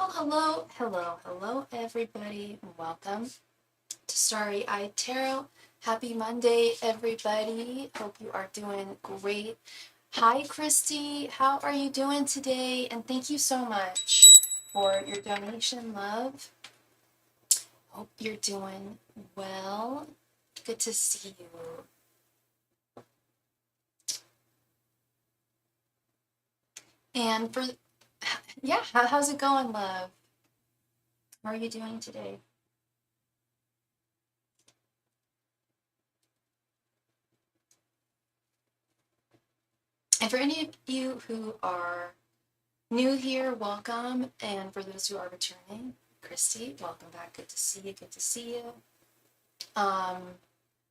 Oh, hello, everybody. Welcome to Starry Tarot. Happy Monday, everybody. Hope you are doing great. Hi, Christy. How are you doing today? And thank you so much for your donation, love. Hope you're doing well. Good to see you. And yeah, how's it going, love? How are you doing today? And for any of you who are new here, welcome. And for those who are returning, Christy, welcome back. Good to see you. Good to see you. Um,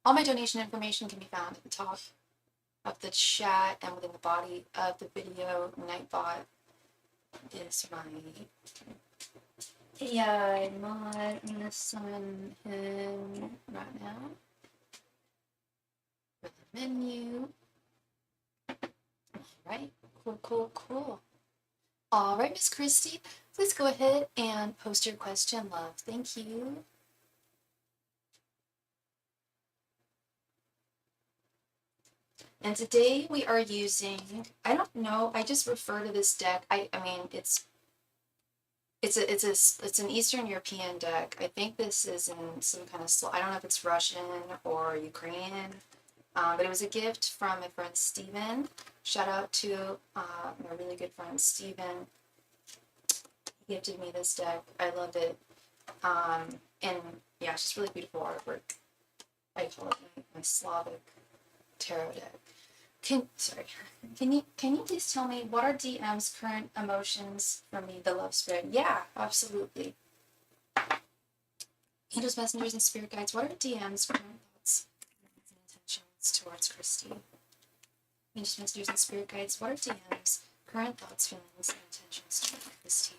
all my donation information can be found at the top of the chat and within the body of the video. Nightbot is my AI mod. I'm going to summon him right now for the menu. All right. Cool. All right, Miss Christy, please go ahead and post your question, love. Thank you. And today we are using, I don't know, I just refer to this deck. I mean, it's an Eastern European deck. I think this is in some kind of, I don't know if it's Russian or Ukrainian, but it was a gift from my friend Steven. Shout out to my really good friend Steven. He gifted me this deck. I love it. And yeah, it's just really beautiful artwork. I call it my Slavic tarot deck. Can you please tell me what are DM's current emotions for me, the love spread? Yeah, absolutely. Angels, messengers, and spirit guides, what are DM's current thoughts and intentions towards Christy? Angels, messengers, and spirit guides, what are DM's current thoughts, feelings, and intentions towards Christy?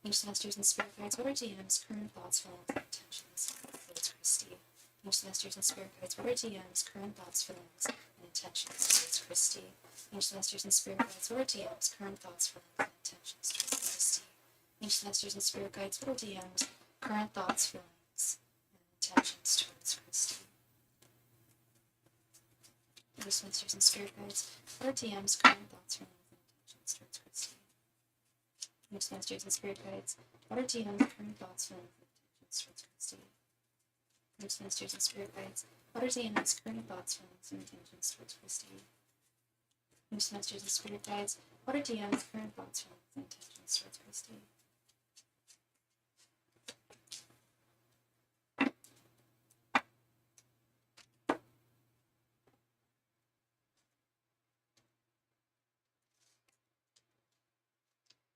Angels, messengers, and spirit guides, what are DM's current thoughts, feelings, and intentions towards Christy? Angels, messengers, and spirit guides, what are DM's current thoughts, feelings, and intentions towards Christy? Angels, messengers, and spirit guides, what are DM's current thoughts, feelings, and intentions towards Christy? Angels, messengers, and spirit guides, what are DM's current thoughts, feelings, and intentions towards Christy? Angels, messengers, and spirit guides, what are DM's current thoughts, feelings, and intentions towards Christy? Angels, messengers, and spirit guides, what are DM's current thoughts, feelings, and intentions towards Christy? Angels, messengers, and spirit guides, what are DM's current thoughts, feelings, and intentions towards Christy? Angels, messengers, and spirit guides, what are DM's current thoughts, feelings, and intentions towards Christy?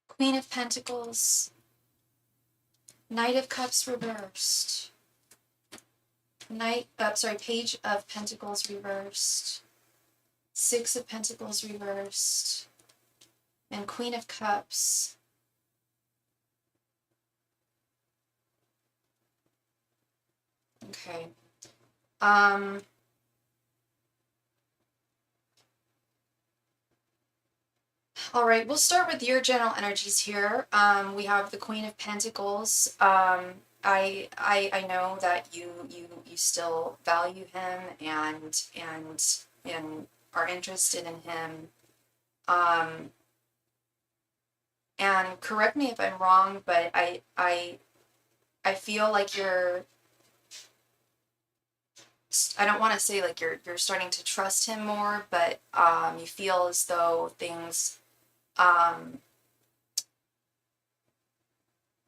Queen of Pentacles, Knight of Cups reversed, Page of Pentacles reversed, Six of Pentacles reversed, and Queen of Cups. Okay. All right, we'll start with your general energies here. We have the Queen of Pentacles. I know that you still value him and are interested in him. And correct me if I'm wrong, but I feel like I don't want to say like you're starting to trust him more, but you feel as though things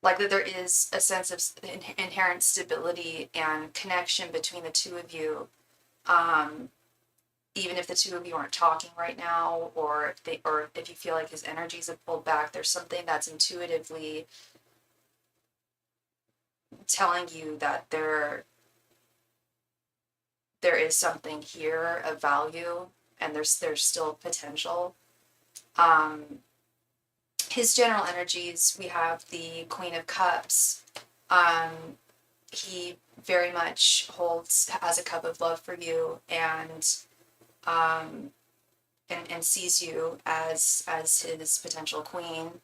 like that there is a sense of inherent stability and connection between the two of you, even if the two of you aren't talking right now, or if you feel like his energies have pulled back, there's something that's intuitively telling you that there is something here of value, and there's still potential. His general energies, we have the Queen of Cups. He very much has a cup of love for you, and sees you as his potential queen.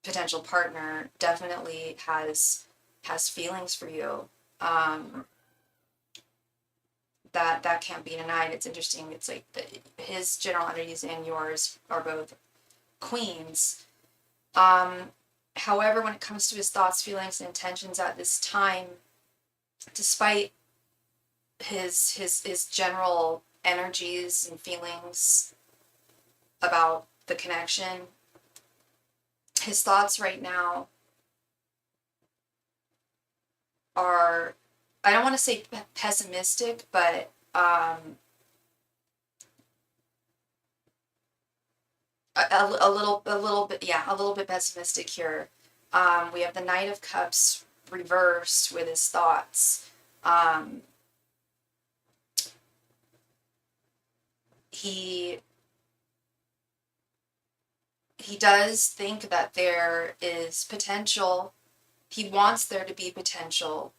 potential partner definitely has feelings for you. That can't be denied. It's interesting. It's like his general energies and yours are both queens. However, when it comes to his thoughts, feelings, and intentions at this time, despite his general energies and feelings about the connection, his thoughts right now are, I don't want to say pessimistic, but a little bit, yeah, a little bit pessimistic here. We have the Knight of Cups reversed with his thoughts. He does think that there is potential. He wants there to be potential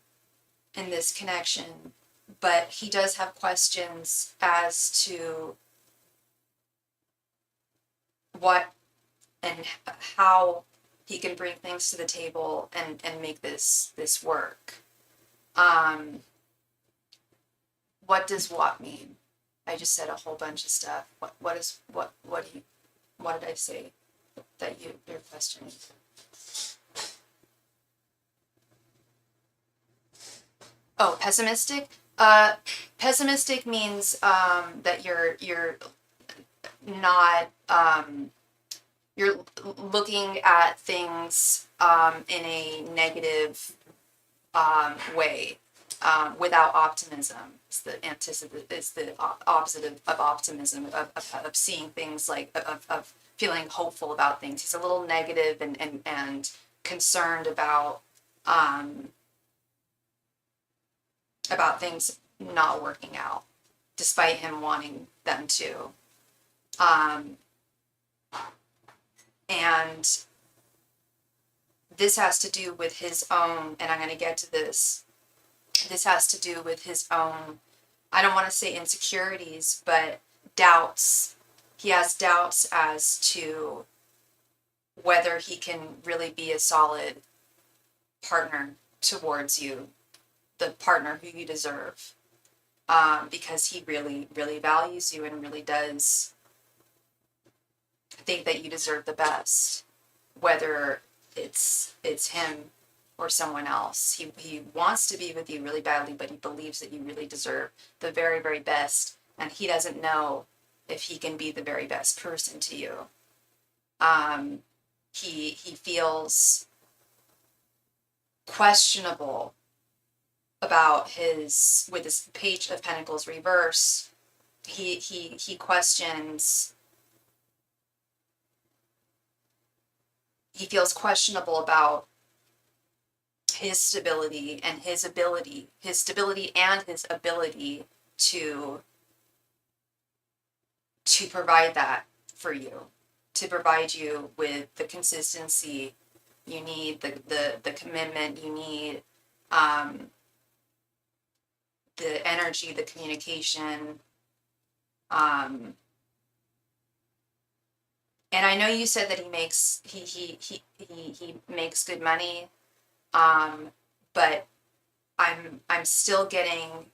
in this connection, but he does have questions as to what and how he can bring things to the table and make this work. What does what mean? I just said a whole bunch of stuff. What did I say that you're questioning? Oh, pessimistic? Pessimistic means that you're not you're looking at things in a negative way, without optimism. It's the opposite of optimism, of seeing things like of feeling hopeful about things. He's a little negative and concerned about things not working out, despite him wanting them to. And this has to do with his own, and I'm going to get to this. This has to do with his own, I don't want to say insecurities, but doubts. He has doubts as to whether he can really be a solid partner towards you, the partner who you deserve, because he really, really values you and really does think that you deserve the best, whether it's him or someone else. He wants to be with you really badly, but he believes that you really deserve the very, very best, and he doesn't know if he can be the very best person to you. He feels questionable about with his Page of Pentacles reverse. He questions. He feels questionable about his stability and his ability to provide that for you, to provide you with the consistency you need, the commitment you need, the energy, the communication. And I know you said that he makes good money, but I'm still getting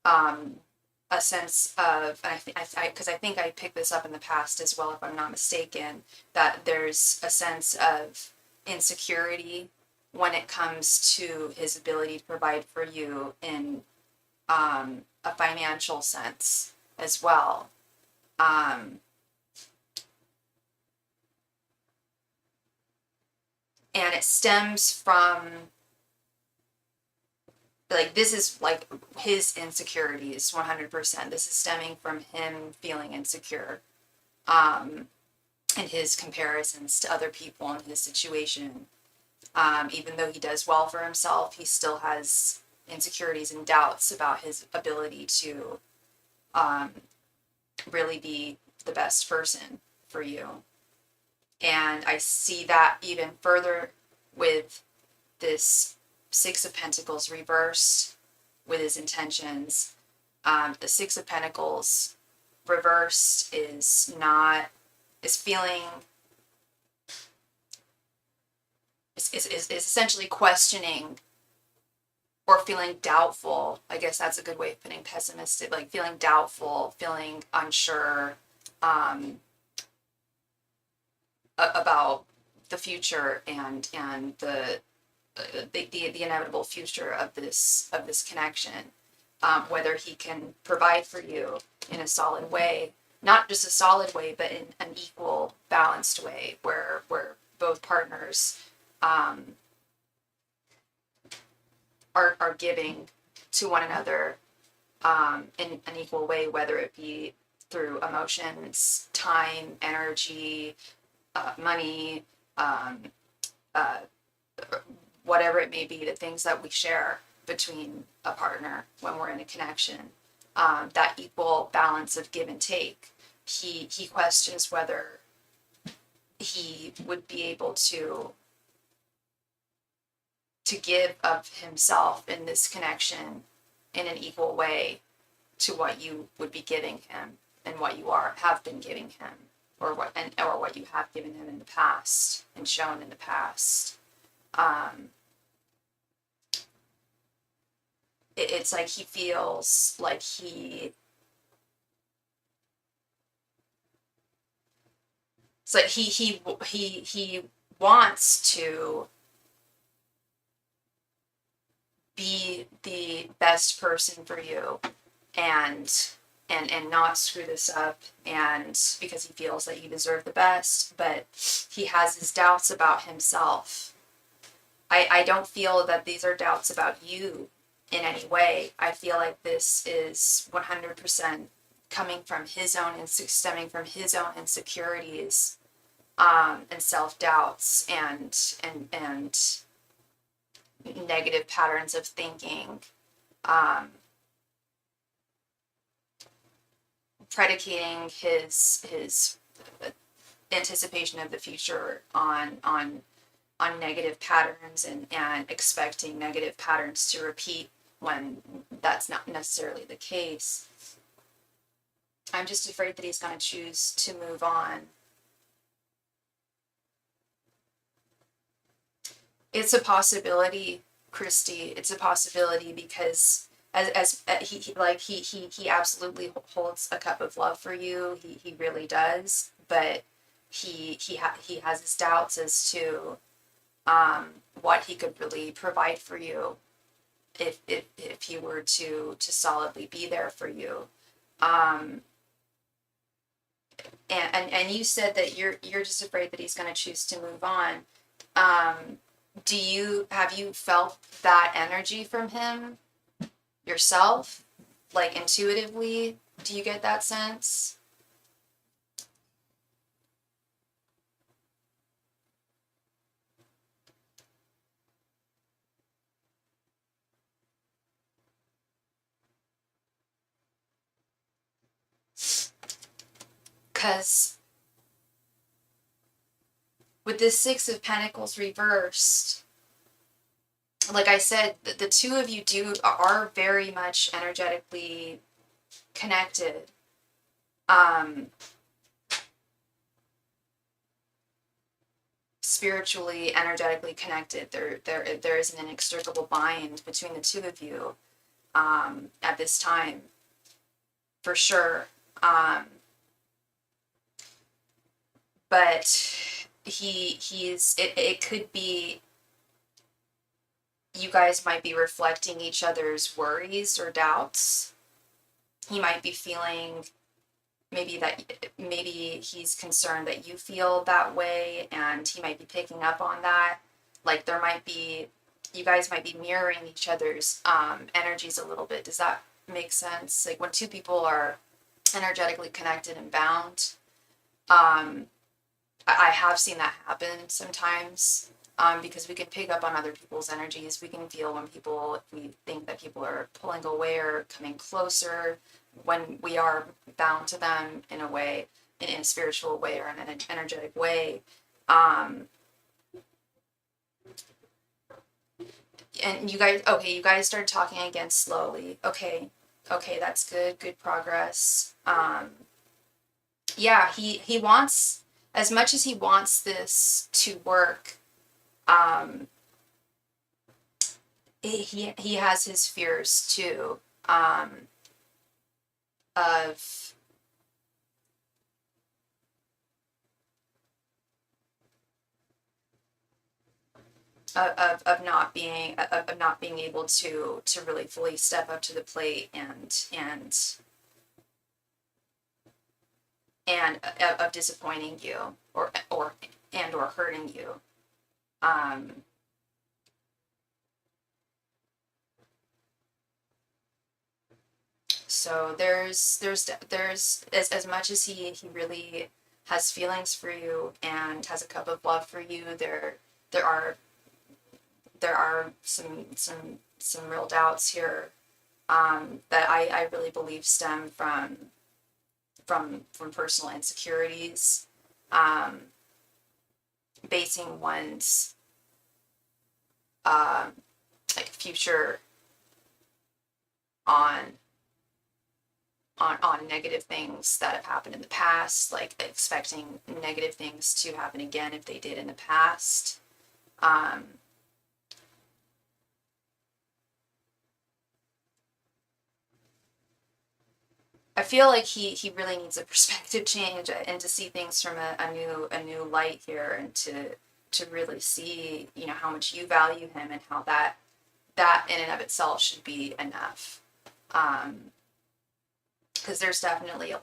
a sense of, and because I think I picked this up in the past as well, if I'm not mistaken, that there's a sense of insecurity when it comes to his ability to provide for you in a financial sense as well. And it stems from, like, this is like his insecurities 100%. This is stemming from him feeling insecure, and his comparisons to other people in his situation. Even though he does well for himself, he still has insecurities and doubts about his ability to really be the best person for you. And I see that even further with this Six of Pentacles reversed with his intentions. The Six of Pentacles reversed is feeling is essentially questioning or feeling doubtful. I guess that's a good way of putting pessimistic, like feeling doubtful, feeling unsure about the future and the inevitable future of this connection. Whether he can provide for you in a solid way, not just a solid way, but in an equal, balanced way, where both partners are giving to one another in an equal way, whether it be through emotions, time, energy, money, whatever it may be, the things that we share between a partner when we're in a connection, that equal balance of give and take. He questions whether he would be able to give of himself in this connection in an equal way to what you would be giving him and what you have been giving him, or what you have given him in the past and shown in the past. It's like he feels like he wants to be the best person for you and not screw this up, and because he feels that you deserve the best, but he has his doubts about himself. I don't feel that these are doubts about you in any way. I feel like this is 100% coming from his own and stemming from his own insecurities, and self-doubts and negative patterns of thinking, predicating his anticipation of the future on negative patterns and expecting negative patterns to repeat when that's not necessarily the case. I'm just afraid that he's going to choose to move on. It's a possibility, Christy. It's a possibility because as he absolutely holds a cup of love for you. He really does, but he has his doubts as to what he could really provide for you if he were to solidly be there for you. And you said that you're just afraid that he's going to choose to move on. Have you felt that energy from him yourself? Like intuitively, do you get that sense? Because with this Six of Pentacles reversed, like I said, the two of you are very much energetically connected. Spiritually, energetically connected. There is an inextricable bind between the two of you at this time, for sure. But it could be you guys might be reflecting each other's worries or doubts. He might be feeling maybe he's concerned that you feel that way, and he might be picking up on that. Like you guys might be mirroring each other's energies a little bit. Does that make sense? Like when two people are energetically connected and bound, I have seen that happen sometimes, because we can pick up on other people's energies. We can feel when we think that people are pulling away or coming closer, when we are bound to them in a way, in a spiritual way or in an energetic way. And you guys started talking again slowly. Okay, that's good progress. Yeah, he wants, as much as he wants this to work, He has his fears too, of not being able to really fully step up to the plate and of disappointing you or hurting you. So there's as much as he really has feelings for you and has a cup of love for you, there are some real doubts here, that I really believe stem from personal insecurities, basing one's like future on negative things that have happened in the past, like expecting negative things to happen again if they did in the past. I feel like he really needs a perspective change and to see things from a new light here, and to really see, you know, how much you value him and how that in and of itself should be enough. Because there's definitely a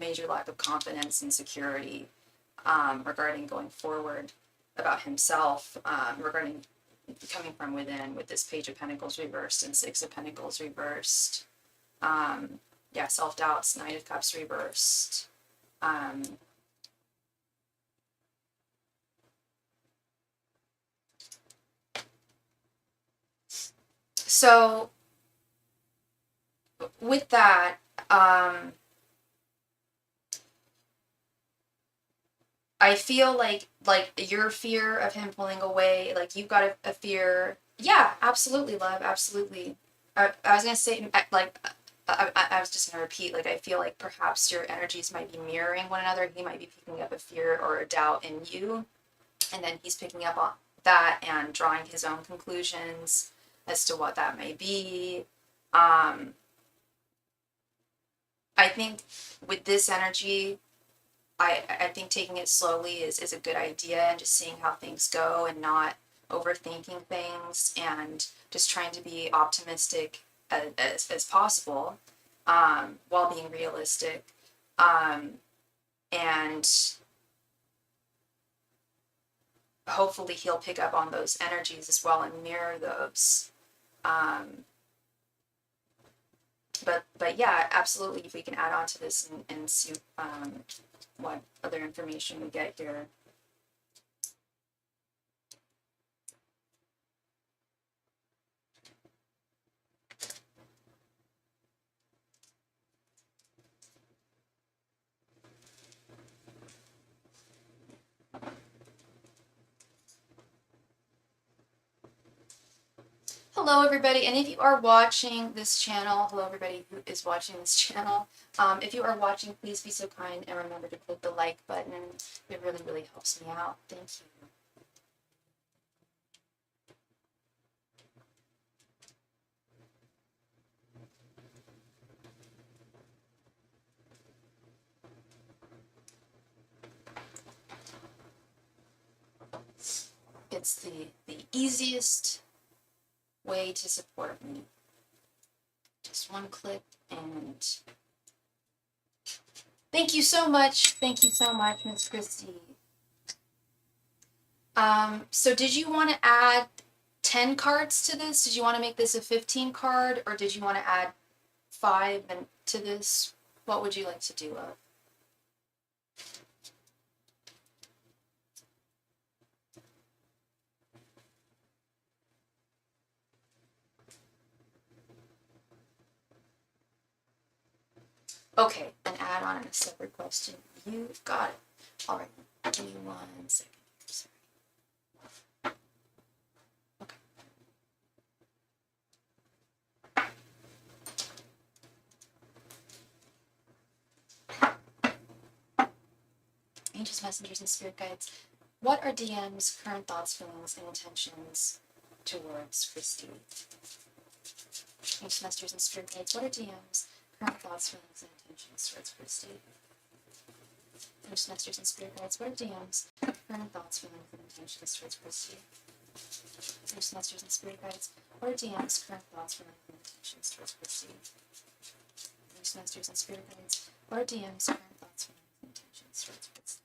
major lack of confidence and security, regarding going forward about himself, regarding coming from within, with this Page of Pentacles reversed and Six of Pentacles reversed. Yeah, self-doubts, Knight of Cups reversed. So with that, I feel like your fear of him pulling away, like you've got a fear. Yeah, absolutely, love, absolutely. I was gonna say, like, I was just gonna repeat, like, I feel like perhaps your energies might be mirroring one another. He might be picking up a fear or a doubt in you, and then he's picking up on that and drawing his own conclusions as to what that may be. I think with this energy, I think taking it slowly is a good idea, and just seeing how things go and not overthinking things, and just trying to be optimistic as possible, while being realistic. And hopefully he'll pick up on those energies as well and mirror those. But yeah, absolutely, if we can add on to this and see what other information we get here. Hello everybody, and if you are watching this channel, hello everybody who is watching this channel, if you are watching, please be so kind and remember to click the like button. It really, really helps me out. Thank you. It's the easiest way to support me. Just one click, and thank you so much. Thank you so much, Miss Christie. So did you want to add 10 cards to this? Did you want to make this a 15 card, or did you want to add 5 to this? What would you like to do, love? Okay, an add-on and a separate question. You've got it. All right, give me 1 second. Sorry. Okay. Angels, messengers, and spirit guides. What are DM's current thoughts, feelings, and intentions towards Christy? Ancient masters and spirit guides, what are DM's current thoughts, feelings, and intentions towards Christy? Ancient masters and spirit guides, what are DM's current thoughts, feelings, and intentions towards Christy? Ancient masters and spirit guides, what are DM's current thoughts, feelings, and intentions towards Christy? Ancient masters and spirit guides, what are DM's current thoughts, feelings, and intentions towards Christy?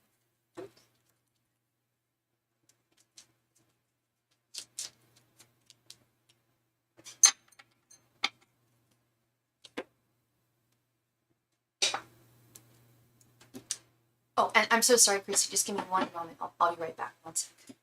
Oh, and I'm so sorry, Christy. Just give me one moment. I'll be right back. One second.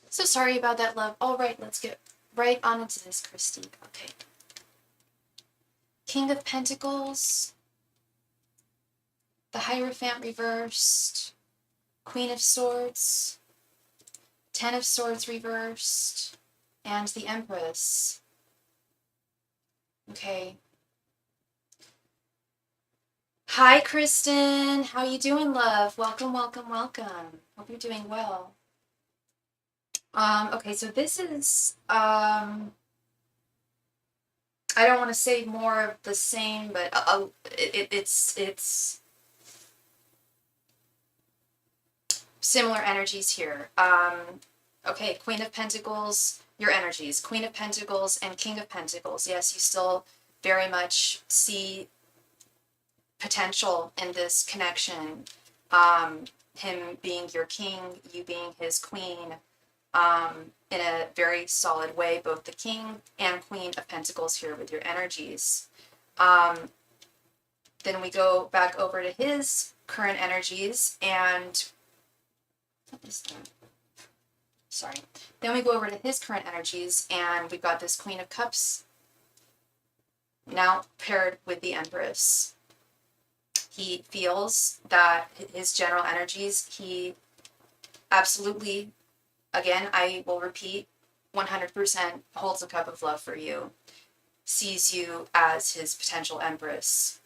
So sorry about that, love. All right, let's get right on into this, Christy. Okay. King of Pentacles, the Hierophant reversed, Queen of Swords, Ten of Swords reversed, and the Empress. Okay. Hi, Kristen. How you doing, love? Welcome, welcome, welcome. Hope you're doing well. Okay, so this is, I don't want to say more of the same, but it's similar energies here. Okay, Queen of Pentacles, your energies. Queen of Pentacles and King of Pentacles. Yes, you still very much see potential in this connection. Him being your king, you being his queen, in a very solid way, both the King and Queen of Pentacles here with your energies. Then we go back over to his current energies, and what is that? Sorry. Then we go over to his current energies, and we've got this Queen of Cups now paired with the Empress. He feels that his general energies, he absolutely, again, I will repeat, 100% holds a cup of love for you, sees you as his potential Empress.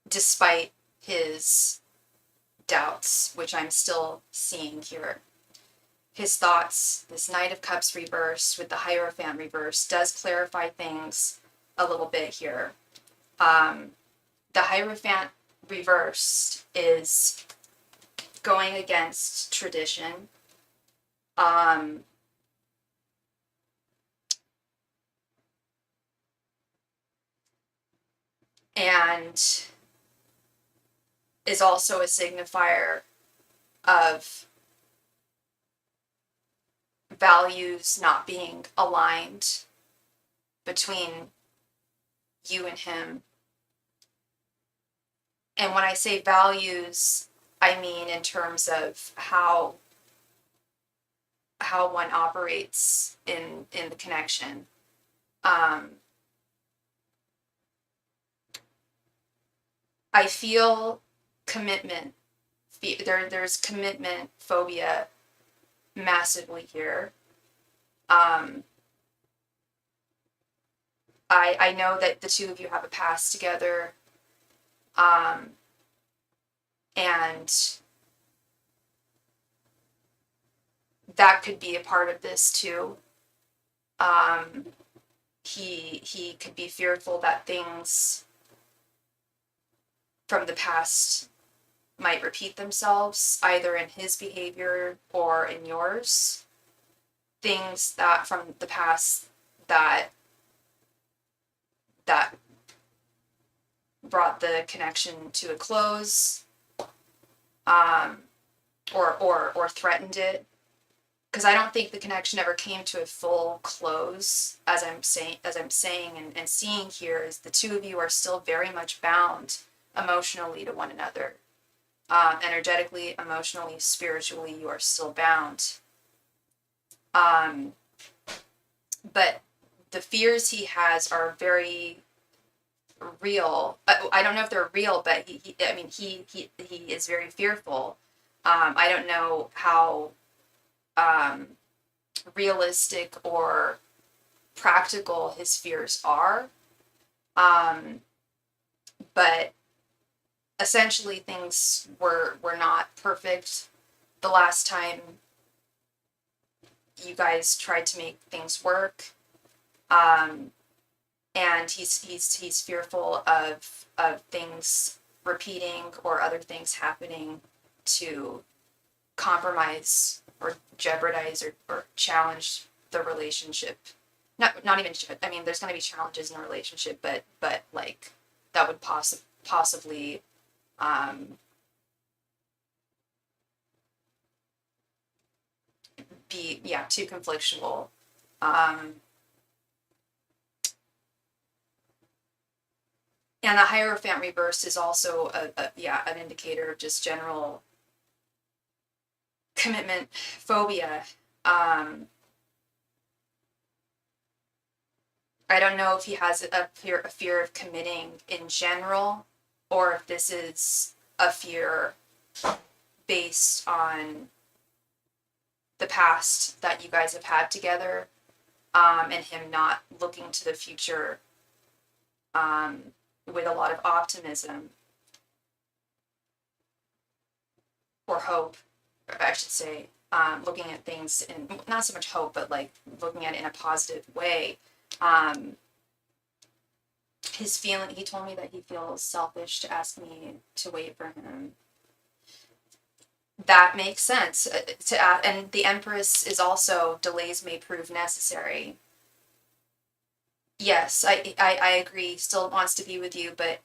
despite his doubts, which I'm still seeing here. His thoughts, this Knight of Cups reversed with the Hierophant reversed, does clarify things a little bit here. The Hierophant reversed is going against tradition. And is also a signifier of values not being aligned between you and him. And when I say values, I mean in terms of how one operates in the connection. I feel commitment. There's commitment phobia massively here. I know that the two of you have a past together. And that could be a part of this too. He could be fearful that things from the past might repeat themselves, either in his behavior or in yours. Things that from the past that brought the connection to a close, or threatened it. Because I don't think the connection ever came to a full close, as I'm saying and seeing here, is the two of you are still very much bound emotionally to one another. Energetically, emotionally, spiritually, you are still bound. But the fears he has are very real. I don't know if they're real, but he is very fearful. I don't know how realistic or practical his fears are. But essentially things were not perfect the last time you guys tried to make things work. And he's fearful of things repeating or other things happening to compromise or jeopardize or challenge the relationship. Not even, I mean, there's going to be challenges in a relationship, but like that would possibly be, too conflictual. And the Hierophant reverse is also an indicator of just general commitment phobia. I don't know if he has a fear of committing in general, or if this is a fear based on the past that you guys have had together, and him not looking to the future with a lot of optimism or hope, I should say, looking at things in not so much hope, but like looking at it in a positive way. His feeling, he told me that he feels selfish to ask me to wait for him. That makes sense. And the Empress is also, delays may prove necessary. Yes, I agree. Still wants to be with you, but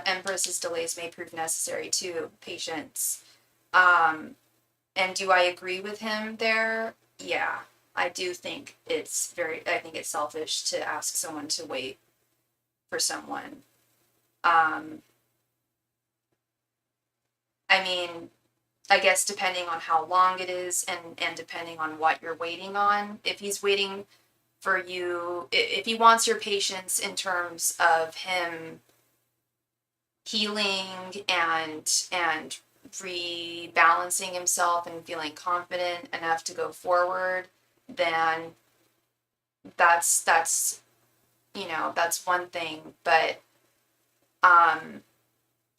Empress's delays may prove necessary too. Patience. And do I agree with him there? Yeah, I do think I think it's selfish to ask someone to wait for someone. I mean, I guess depending on how long it is and depending on what you're waiting on, if he's waiting for you, if he wants your patience in terms of him healing and rebalancing himself and feeling confident enough to go forward, then that's you know, that's one thing. But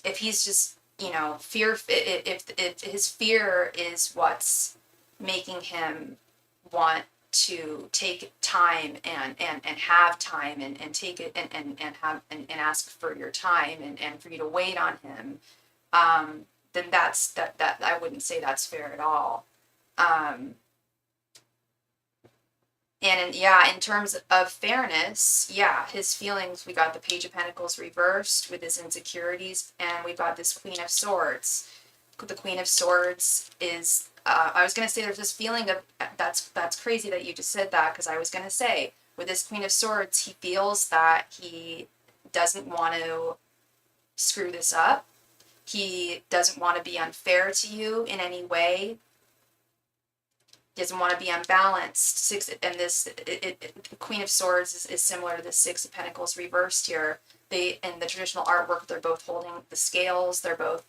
if he's just, you know, if his fear is what's making him want to take time and have time and take it and have and ask for your time and for you to wait on him, then that I wouldn't say that's fair at all. And in terms of fairness, his feelings, we got the Page of Pentacles reversed with his insecurities, and we got this Queen of Swords. The Queen of Swords is, I was going to say there's this feeling of, that's crazy that you just said that, because I was going to say, with this Queen of Swords, he feels that he doesn't want to screw this up. He doesn't want to be unfair to you in any way. Doesn't want to be unbalanced. Queen of Swords is similar to the Six of Pentacles reversed here. They, in the traditional artwork, they're both holding the scales. They're both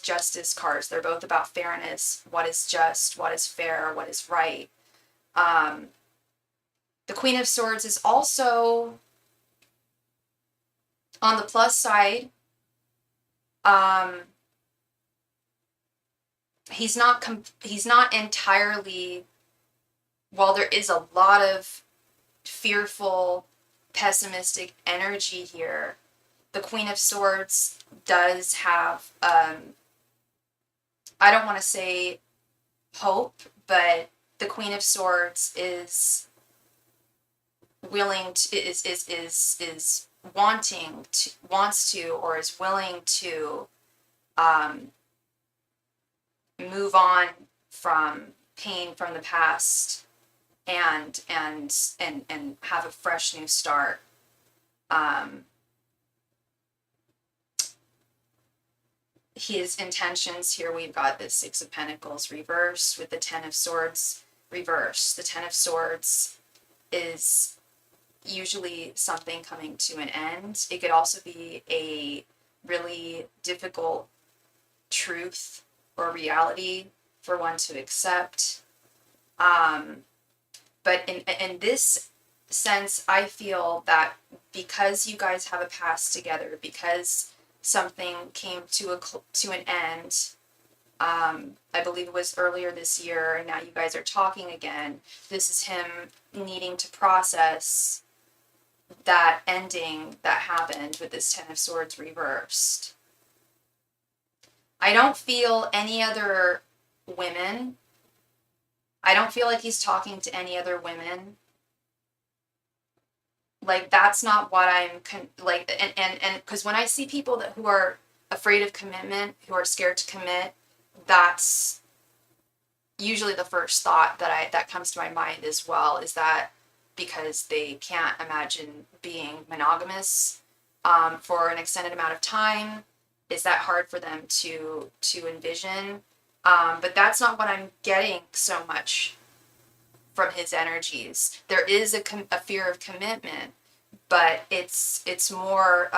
justice cards. They're both about fairness. What is just? What is fair? What is right? The Queen of Swords is also, on the plus side, he's not entirely, while there is a lot of fearful, pessimistic energy here, the Queen of Swords does have, I don't want to say hope, but the Queen of Swords is willing to, is wanting to, wants to, or is willing to, move on from pain from the past and have a fresh new start. His intentions here, we've got the Six of Pentacles reversed with the Ten of Swords reversed. The Ten of Swords is usually something coming to an end. It could also be a really difficult truth or reality for one to accept. But in this sense, I feel that because you guys have a past together, because something came to an end, I believe it was earlier this year, and now you guys are talking again, this is him needing to process that ending that happened with this Ten of Swords reversed. I don't feel any other women. I don't feel like he's talking to any other women. Like, that's not what I'm, and because when I see people who are afraid of commitment, who are scared to commit, that's usually the first thought that comes to my mind as well, is that because they can't imagine being monogamous for an extended amount of time, is that hard for them to envision? But that's not what I'm getting so much from his energies. There is a fear of commitment, but it's more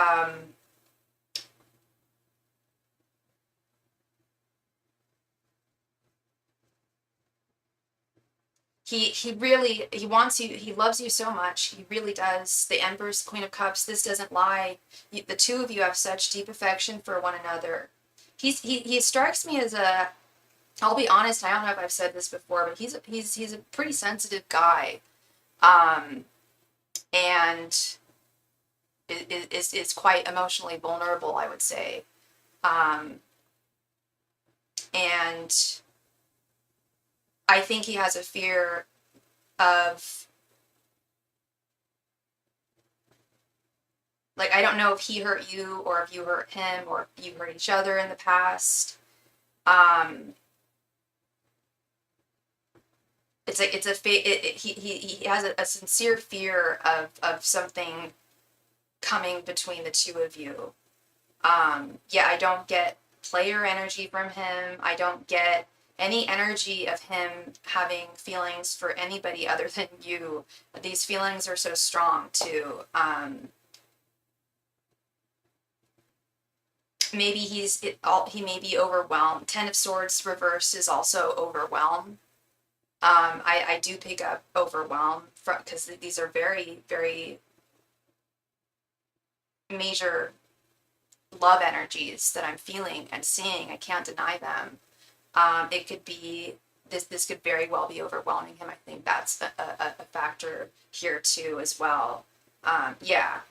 he really, he wants you, he loves you so much, he really does. The Empress, Queen of Cups, this doesn't lie. The two of you have such deep affection for one another. He strikes me as a, I'll be honest, I don't know if I've said this before, but he's a pretty sensitive guy, and is quite emotionally vulnerable, I would say, and I think he has a fear of, like, I don't know if he hurt you or if you hurt him or if you hurt each other in the past. He has a sincere fear of something coming between the two of you. I don't get player energy from him. I don't get any energy of him having feelings for anybody other than you. These feelings are so strong too. Maybe he may be overwhelmed. Ten of Swords reversed is also overwhelmed. I do pick up overwhelm from, because these are very, very major love energies that I'm feeling and seeing. I can't deny them. It could be this could very well be overwhelming him. I think that's a factor here too as well. Yeah,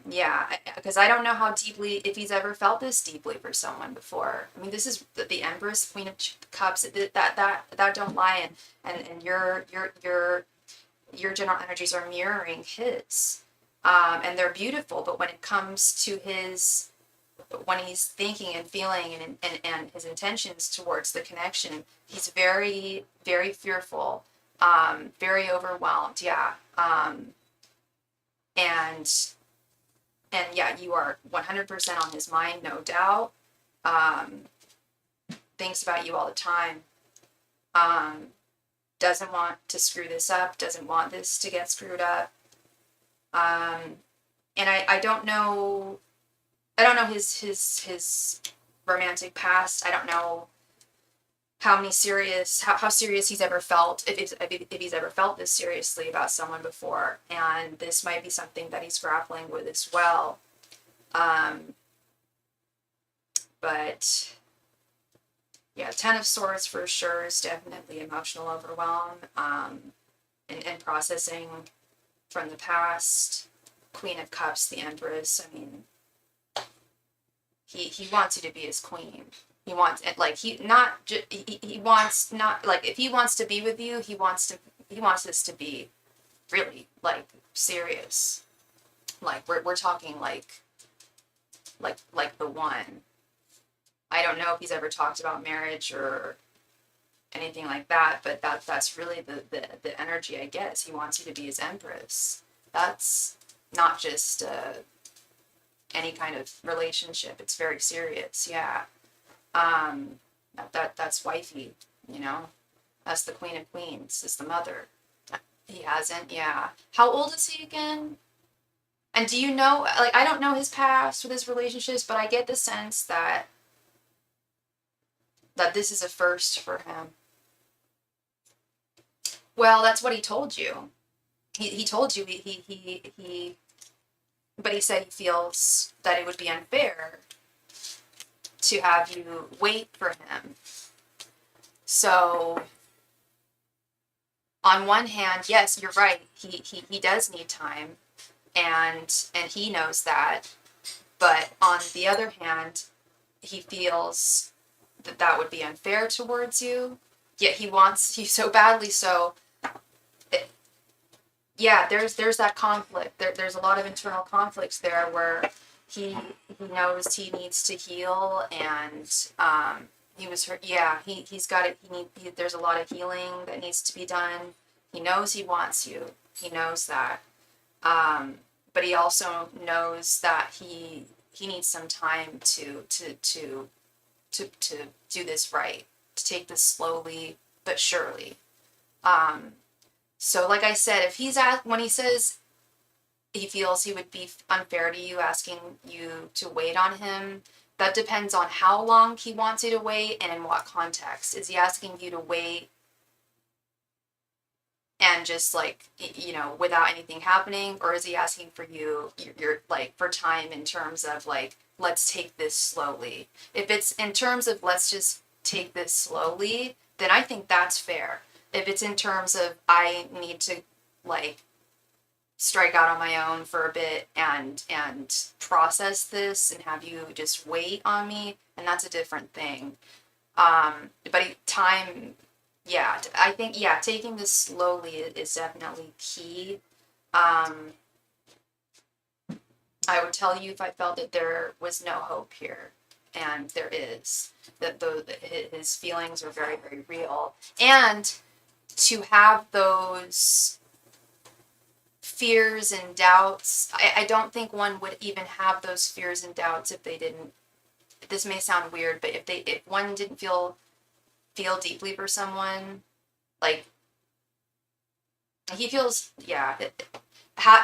because I don't know how deeply, if he's ever felt this deeply for someone before. I mean, this is the Empress, Queen of Cups. That don't lie, and your general energies are mirroring his, and they're beautiful. But when it comes to his, when he's thinking and feeling and his intentions towards the connection, he's very, very fearful, very overwhelmed. Yeah. And yeah, you are 100% on his mind, no doubt. Thinks about you all the time. Doesn't want to screw this up, doesn't want this to get screwed up. And I don't know, his romantic past. I don't know how serious he's ever felt, if he's ever felt this seriously about someone before. And this might be something that he's grappling with as well. But yeah, Ten of Swords for sure is definitely emotional overwhelm, and processing from the past. Queen of Cups, the Empress. I mean, he wants you to be his queen. He wants it, like, he wants, not like, if he wants to be with you, he wants this to be really, like, serious. Like, we're talking like the one. I don't know if he's ever talked about marriage or anything like that, but that's really the energy I get. Is he wants you to be his Empress. That's not just any kind of relationship. It's very serious. Yeah. That's wifey, you know. That's the Queen of Queens. Is the mother. He hasn't. Yeah. How old is he again? And do you know? Like, I don't know his past with his relationships, but I get the sense that this is a first for him. Well, that's what he told you. He told you but he said he feels that it would be unfair to have you wait for him. So on one hand, yes, you're right. He does need time, and he knows that. But on the other hand, he feels that would be unfair towards you. Yet he wants you so badly. So yeah, there's that conflict. There's a lot of internal conflicts there where he knows he needs to heal, and he was hurt. Yeah, he's got it. There's a lot of healing that needs to be done. He knows he wants you. He knows that, but he also knows that he needs some time to do this right, to take this slowly but surely. So like I said, if when he says he feels he would be unfair to you asking you to wait on him, that depends on how long he wants you to wait and in what context. Is he asking you to wait and just, like, you know, without anything happening? Or is he asking for you're like, for time in terms of, like, let's take this slowly? If it's in terms of let's just take this slowly, then I think that's fair. If it's in terms of I need to, like, strike out on my own for a bit and process this and have you just wait on me, and that's a different thing. But time, yeah, I think, yeah, taking this slowly is definitely key. I would tell you if I felt that there was no hope here, and there is. That his feelings are very, very real, and to have those fears and doubts, I don't think one would even have those fears and doubts if they didn't. This may sound weird, but if one didn't feel deeply for someone, like, he feels, yeah,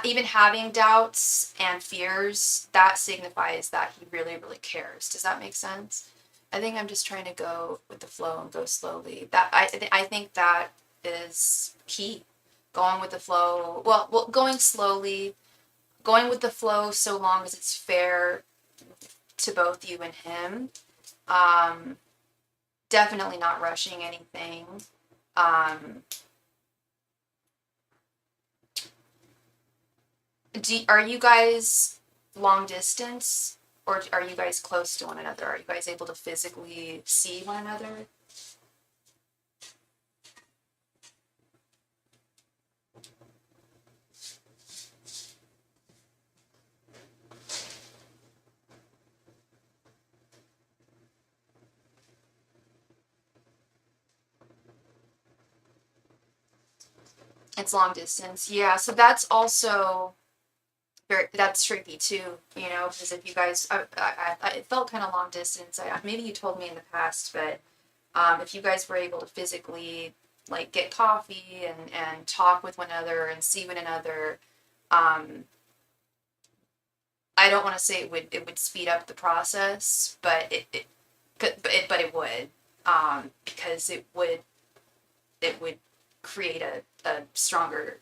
even having doubts and fears, that signifies that he really, really cares. Does that make sense? I think I'm just trying to go with the flow and go slowly. That I think that is key. Going with the flow, well, going slowly, going with the flow so long as it's fair to both you and him. Definitely not rushing anything. Are you guys long distance, or are you guys close to one another? Are you guys able to physically see one another? It's long distance. Yeah, so that's also that's tricky too, you know, because if you guys, it felt kind of long distance. Maybe you told me in the past, but if you guys were able to physically like get coffee and talk with one another and see one another, I don't want to say it would speed up the process, but it would, because it would create a stronger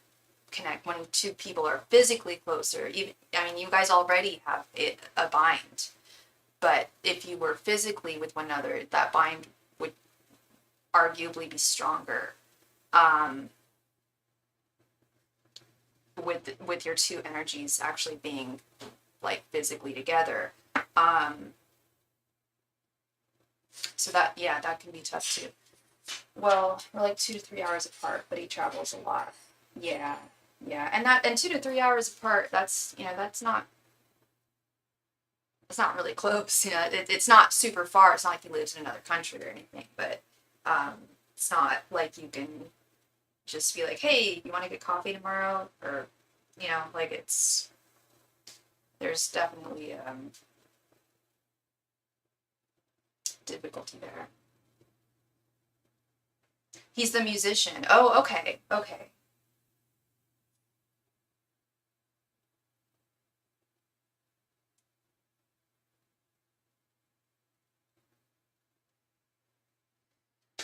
connect when two people are physically closer. Even, I mean, you guys already have a bind, but if you were physically with one another, that bind would arguably be stronger. With your two energies actually being like physically together. So that, yeah, that can be tough too. Well, we're like 2 to 3 hours apart, but he travels a lot. Yeah, yeah, and 2 to 3 hours apart. That's, you know, that's not. It's not really close. You know, it's not super far. It's not like he lives in another country or anything. But it's not like you can just be like, hey, you want to get coffee tomorrow, or, you know, like it's. There's definitely difficulty there. He's the musician. Oh, okay, okay.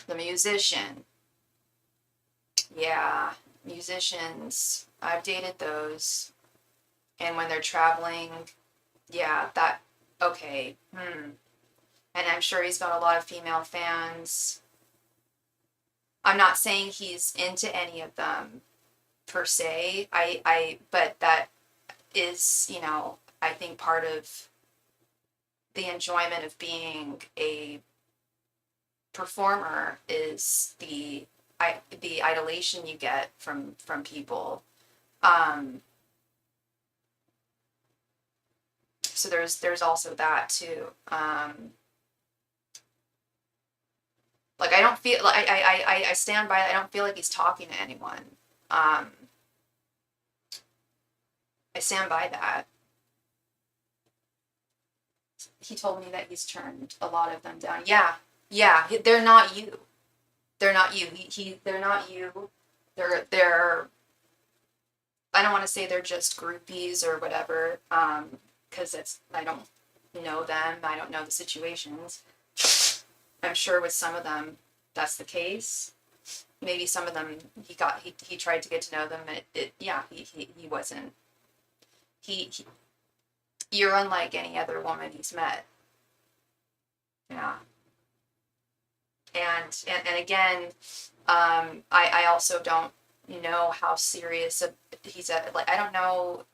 The musician. Yeah, musicians. I've dated those. And when they're traveling, yeah, that, okay. And I'm sure he's got a lot of female fans. I'm not saying he's into any of them per se. But that is, you know, I think part of the enjoyment of being a performer is the idolation you get from people. So there's also that too. Like I don't feel like I stand by it. I don't feel like he's talking to anyone. I stand by that. He told me that he's turned a lot of them down. Yeah, yeah. They're not you. They're not you. They're not you. They're. I don't want to say they're just groupies or whatever. Because I don't know them. I don't know the situations. I'm sure with some of them that's the case. Maybe some of them he tried to get to know them. He wasn't. He You're unlike any other woman he's met. Yeah. And again, I also don't know how serious he's at. Like I don't know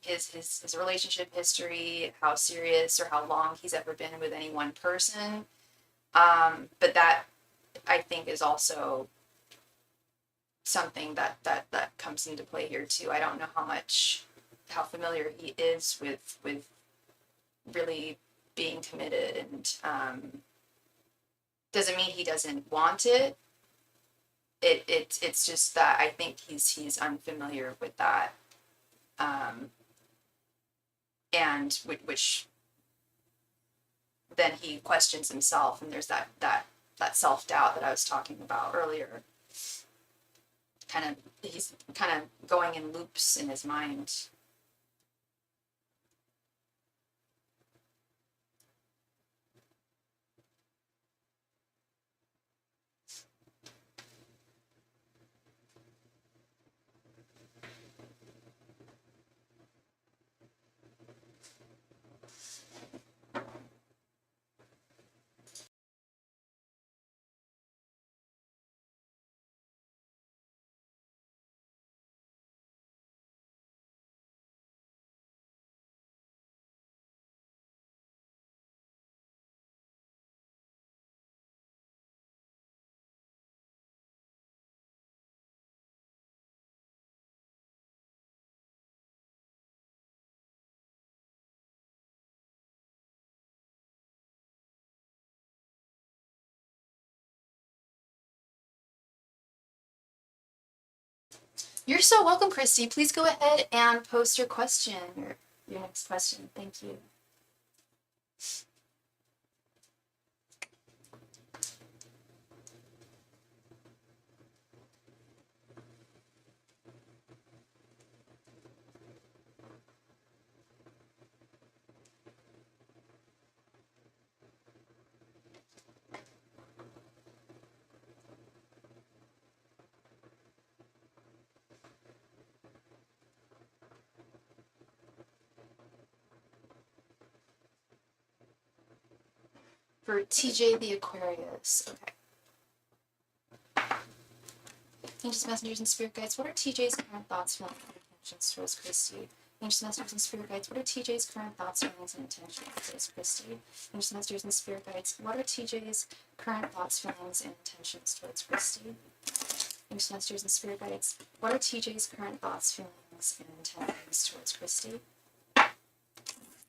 his relationship history, how serious or how long he's ever been with any one person. But that I think is also something that comes into play here too. I don't know how familiar he is with really being committed, and doesn't mean he doesn't want it. It's just that I think he's unfamiliar with that, and which then he questions himself, and there's that self-doubt that I was talking about earlier. He's kind of going in loops in his mind. You're so welcome, Christy. Please go ahead and post your question, your next question. Thank you. For TJ the Aquarius. Okay. Ancient Messengers and Spirit Guides, what are TJ's current thoughts, feelings, and intentions towards Christy? Ancient Messengers and Spirit Guides, what are TJ's current thoughts, feelings, and intentions towards Christy? Ancient Messengers and Spirit Guides, what are TJ's current thoughts, feelings, and intentions towards Christy? Ancient Messengers and Spirit Guides, what are TJ's current thoughts, feelings, and intentions towards Christy?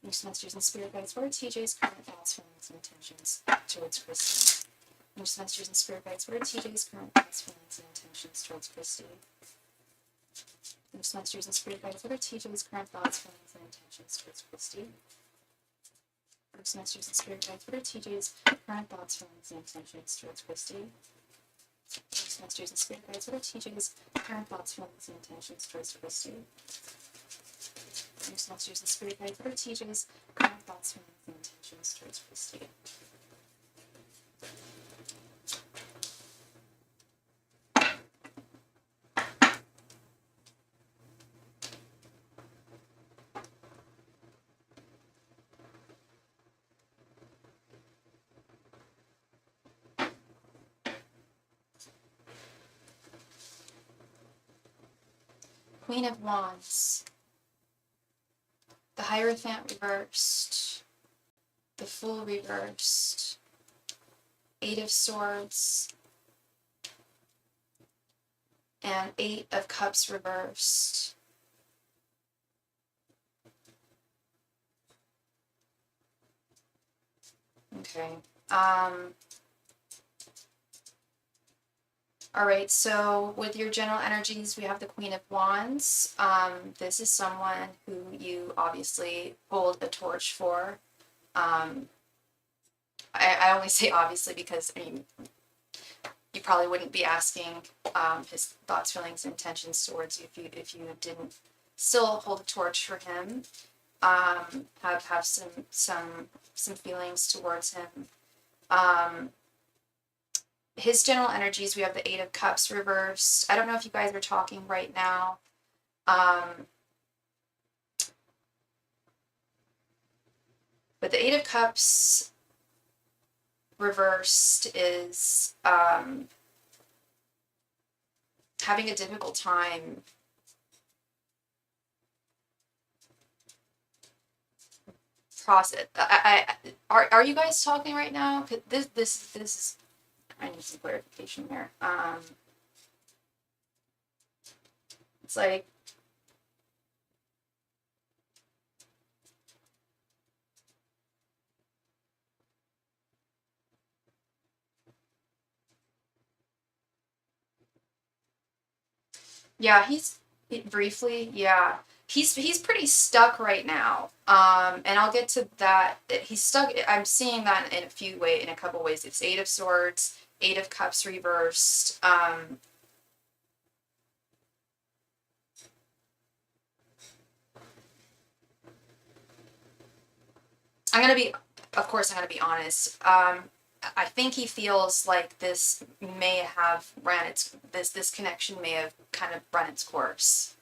Ancient Messengers and Spirit Guides, what are TJ's current thoughts, feelings, and intentions towards Christy? Ancient Messengers and Spirit Guides, what are TJ's current thoughts, feelings, and intentions towards Christy? Ancient Messengers and Spirit Guides, what are TJ's current thoughts, feelings, and intentions towards Christy? Ancient Messengers and Spirit Guides, what are TJ's current thoughts, feelings, and intentions towards Christy? Ancient Messengers and Spirit Guides, what are TJ's current thoughts, feelings, and intentions towards Christy? Ancient Messengers and Spirit Guides, what are TJ's current thoughts, feelings, and intentions towards Christy? Queen of Wands, the Hierophant reversed, the Fool reversed, Eight of Swords, and Eight of Cups reversed. Okay. All right, so with your general energies, we have the Queen of Wands. This is someone who you obviously hold a torch for. I only say obviously because, I mean, you probably wouldn't be asking his thoughts, feelings, and intentions towards you if you didn't still hold a torch for him. Have some feelings towards him. His general energies, we have the Eight of Cups reversed. I don't know if you guys are talking right now. But the Eight of Cups reversed is having a difficult time process. Are you guys talking right now? This is, I need some clarification here. It's like, yeah, briefly, yeah. He's pretty stuck right now. And I'll get to that. He's stuck. I'm seeing that in a couple ways. It's Eight of Swords, Eight of Cups reversed. I'm gonna be honest. I think he feels like this connection may have kind of run its course.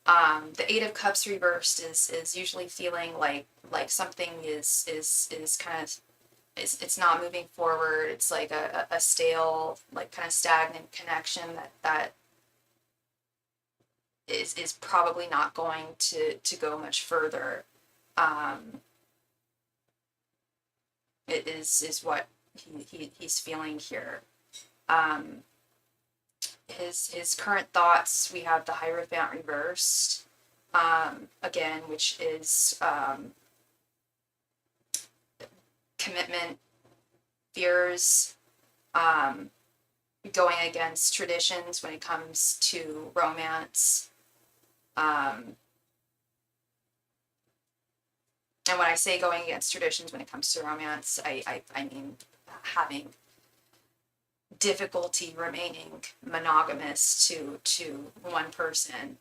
The Eight of Cups reversed is usually feeling like something is kind of it's not moving forward. It's like a stale, like kind of stagnant connection that is probably not going to go much further. It is what he's feeling here. His current thoughts, we have the Hierophant reversed, again, which is commitment, fears, going against traditions when it comes to romance. And when I say going against traditions when it comes to romance, I mean having difficulty remaining monogamous to one person,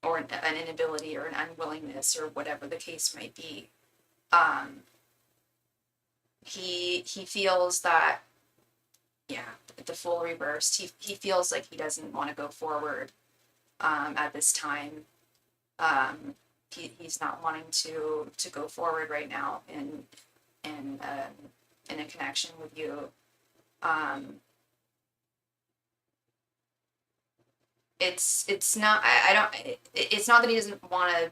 or an inability or an unwillingness or whatever the case might be. He feels that, yeah, the full reversed. He feels like he doesn't want to go forward at this time. He's not wanting to go forward right now in a connection with you. It's not, I don't, it's not that he doesn't want to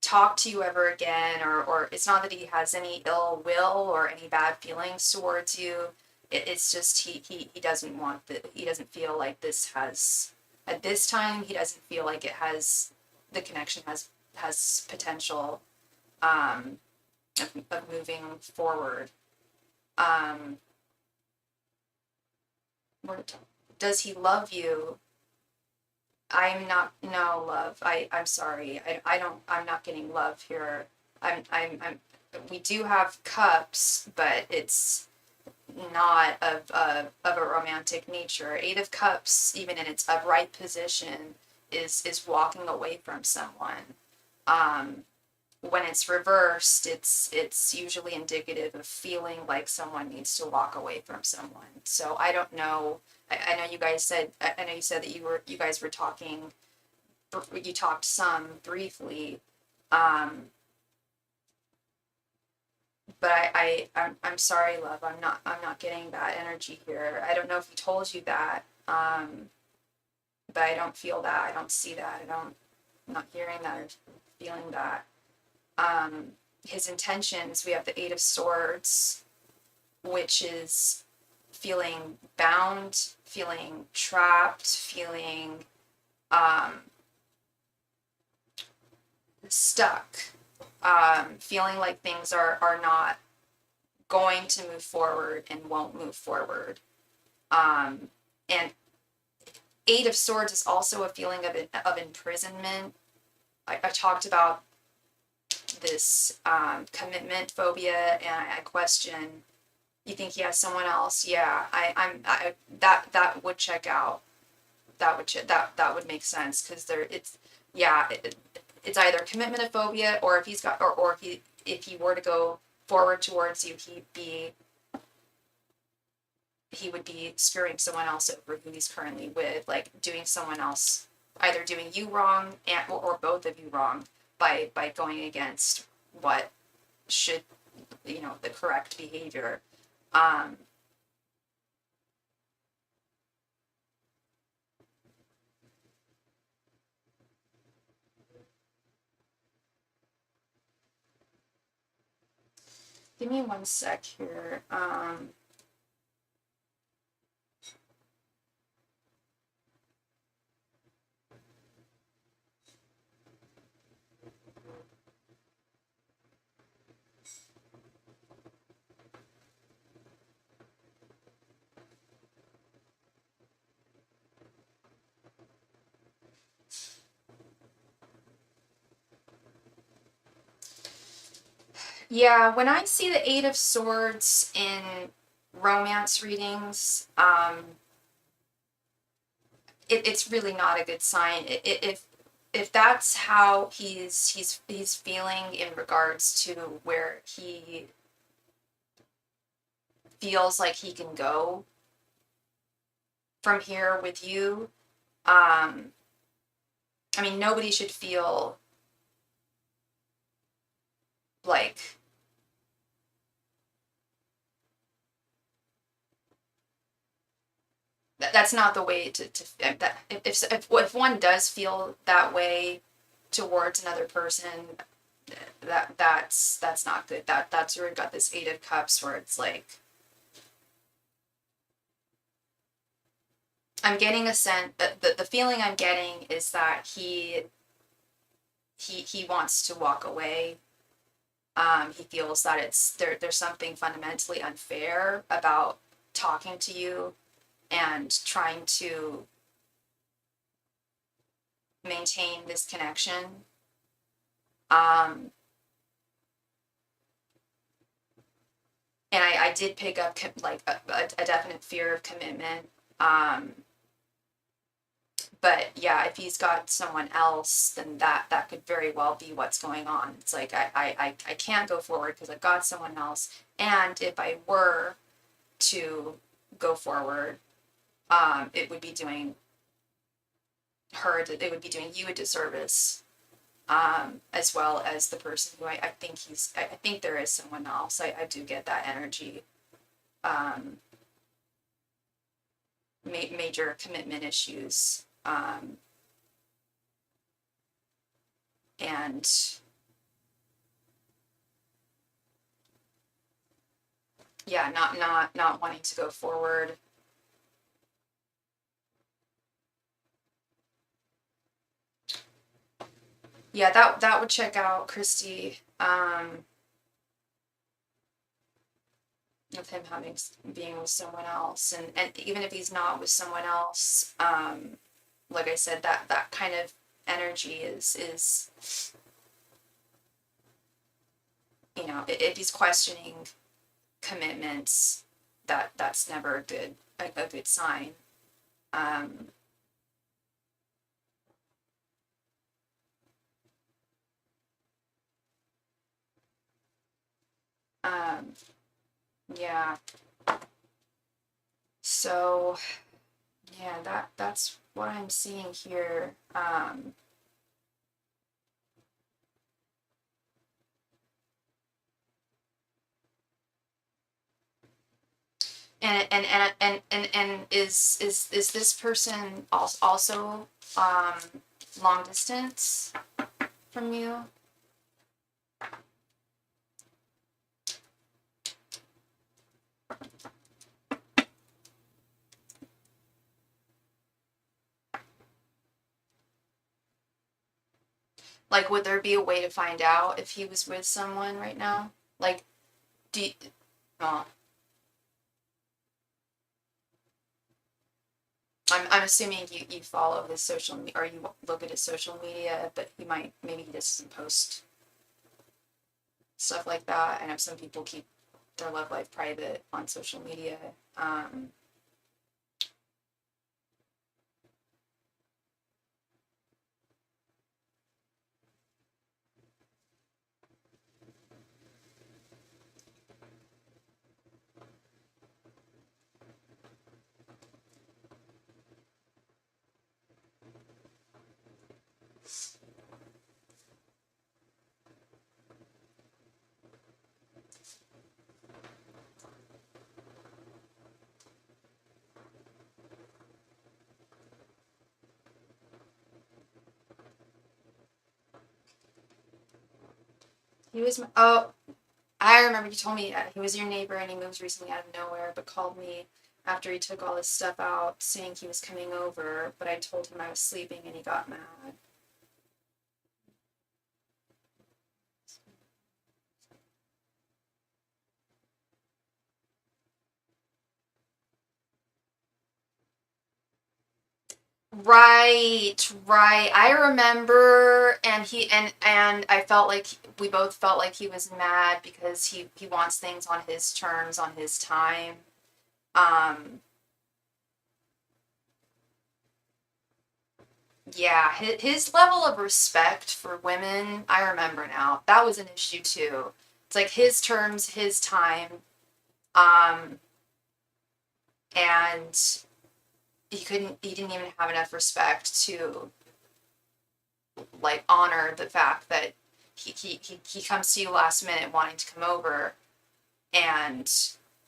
talk to you ever again, or it's not that he has any ill will or any bad feelings towards you. It's just he doesn't want that. He doesn't feel like this has, at this time, he doesn't feel like it has, the connection has potential of moving forward. Does he love you? I'm not, no, love. I'm sorry. I'm not getting love here. We do have cups, but it's not of a romantic nature. Eight of Cups, even in its upright position, is walking away from someone. When it's reversed, it's usually indicative of feeling like someone needs to walk away from someone. So I don't know. I know you guys said. I know you said that you guys were talking. You talked some briefly, but I'm sorry, love. I'm not getting that energy here. I don't know if he told you that, but I don't feel that. I don't see that. I'm not hearing that or feeling that. His intentions, we have the Eight of Swords, which is feeling bound, feeling trapped, feeling stuck, feeling like things are not going to move forward and won't move forward. And Eight of Swords is also a feeling of imprisonment. I talked about this commitment phobia, and I question, you think he has someone else? Yeah, that would check out. That would make sense, because it's either commitment phobia, or if he's got, or if he were to go forward towards you, he would be screwing someone else over who he's currently with, like doing someone else, either doing you wrong or both of you wrong by going against what should, the correct behavior. Give me one sec here. Yeah, when I see the Eight of Swords in romance readings, it's really not a good sign. If that's how he's feeling in regards to where he feels like he can go from here with you, I mean, nobody should feel like that's not the way to that. If one does feel that way towards another person, that's not good. That's where we got this Eight of Cups, where it's like, I'm getting a sense that the feeling I'm getting is that he wants to walk away. He feels that there's something fundamentally unfair about talking to you and trying to maintain this connection. And I did pick up like a definite fear of commitment. But yeah, if he's got someone else, then that could very well be what's going on. It's like I can't go forward because I've got someone else. And if I were to go forward, it would be doing it would be doing you a disservice, as well as the person who I think there is someone else. I do get that energy. Major commitment issues. And yeah, not wanting to go forward. Yeah, that would check out, Christy. Of him being with someone else, and even if he's not with someone else, like I said, that kind of energy is if he's questioning commitments, that's never a good sign. Yeah. So yeah, that's what I'm seeing here. And is this person also long distance from you? Like, would there be a way to find out if he was with someone right now? Like, do you, oh, I'm assuming you follow his social or you look at his social media, but maybe he just doesn't post stuff like that. I know some people keep their love life private on social media. He was I remember you told me he was your neighbor and he moved recently out of nowhere, but called me after he took all his stuff out, saying he was coming over, but I told him I was sleeping and he got mad. Right, right. I remember, and I felt like we both felt like he was mad because he wants things on his terms, on his time. Um, yeah, his level of respect for women, I remember now. That was an issue too. It's like his terms, his time, um, and he didn't even have enough respect to like honor the fact that he comes to you last minute wanting to come over, and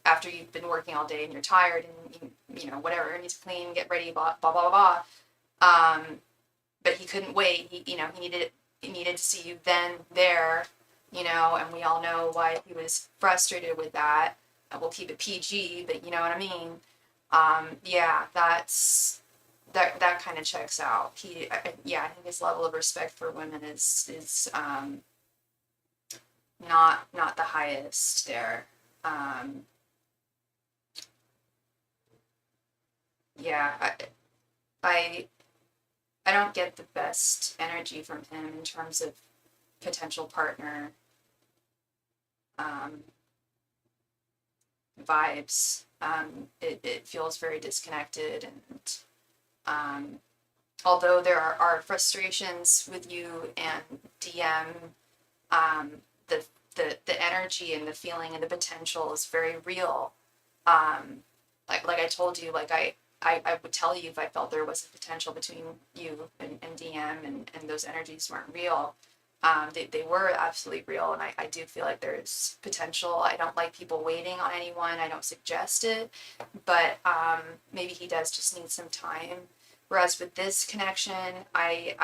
after you've been working all day and you're tired and whatever, need to clean, get ready, blah blah blah blah. But he couldn't wait. He needed to see you then there, and we all know why he was frustrated with that. We'll keep it PG, but you know what I mean. Yeah, that kind of checks out. I think his level of respect for women is not the highest there. yeah, I I don't get the best energy from him in terms of potential partner um, vibes. It feels very disconnected, and um, although there are frustrations with you and DM, um, the, the energy and the feeling and the potential is very real. Um, like I told you, like I would tell you if I felt there was a potential between you and DM, and those energies weren't real. They were absolutely real, and I do feel like there's potential. I don't like people waiting on anyone. I don't suggest it, but maybe he does just need some time. Whereas with this connection, I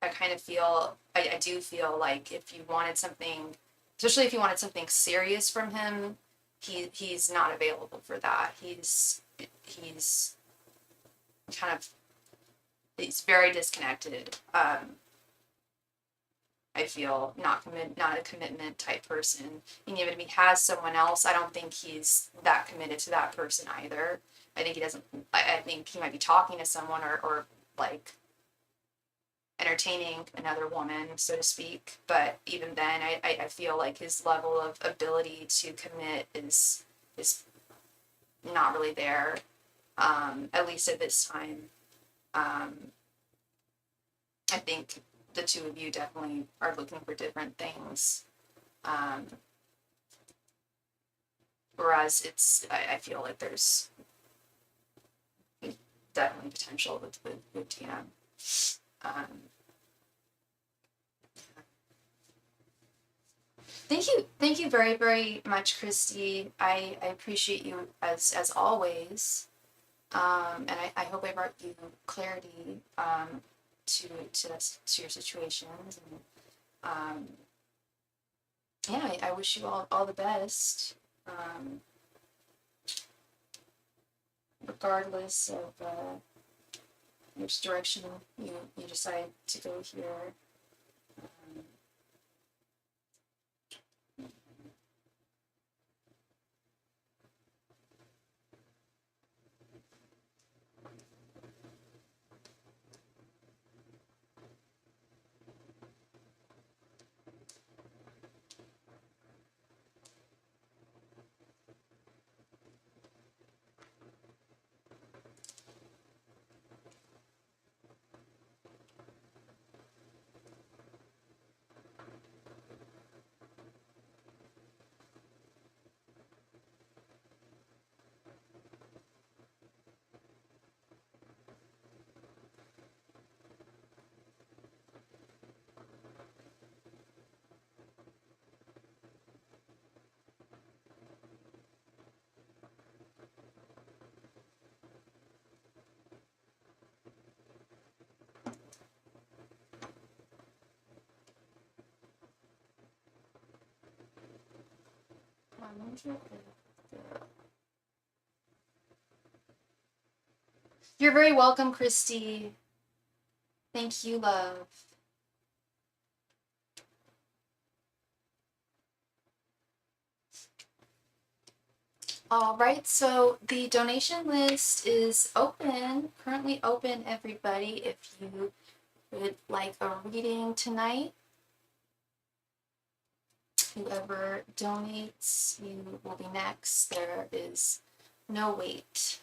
kind of feel, I do feel like if you wanted something, especially if you wanted something serious from him, he's not available for that. He's kind of, he's very disconnected. I feel not a commitment type person. And even if he has someone else, I don't think he's that committed to that person either. I think he doesn't. I think he might be talking to someone, or like entertaining another woman, so to speak. But even then, I feel like his level of ability to commit is not really there, at least at this time. Um, I think the two of you definitely are looking for different things. Um, whereas I feel like there's definitely potential with TM. Um, thank you very, very much, Christy. I appreciate you as always. And I hope I brought you clarity to your situations. And yeah, I wish you all the best. Regardless of which direction you decide to go here. You're very welcome, Christy. Thank you, love. All right, so the donation list is open, currently open, everybody. If you would like a reading tonight, whoever donates, you will be next. There is no wait.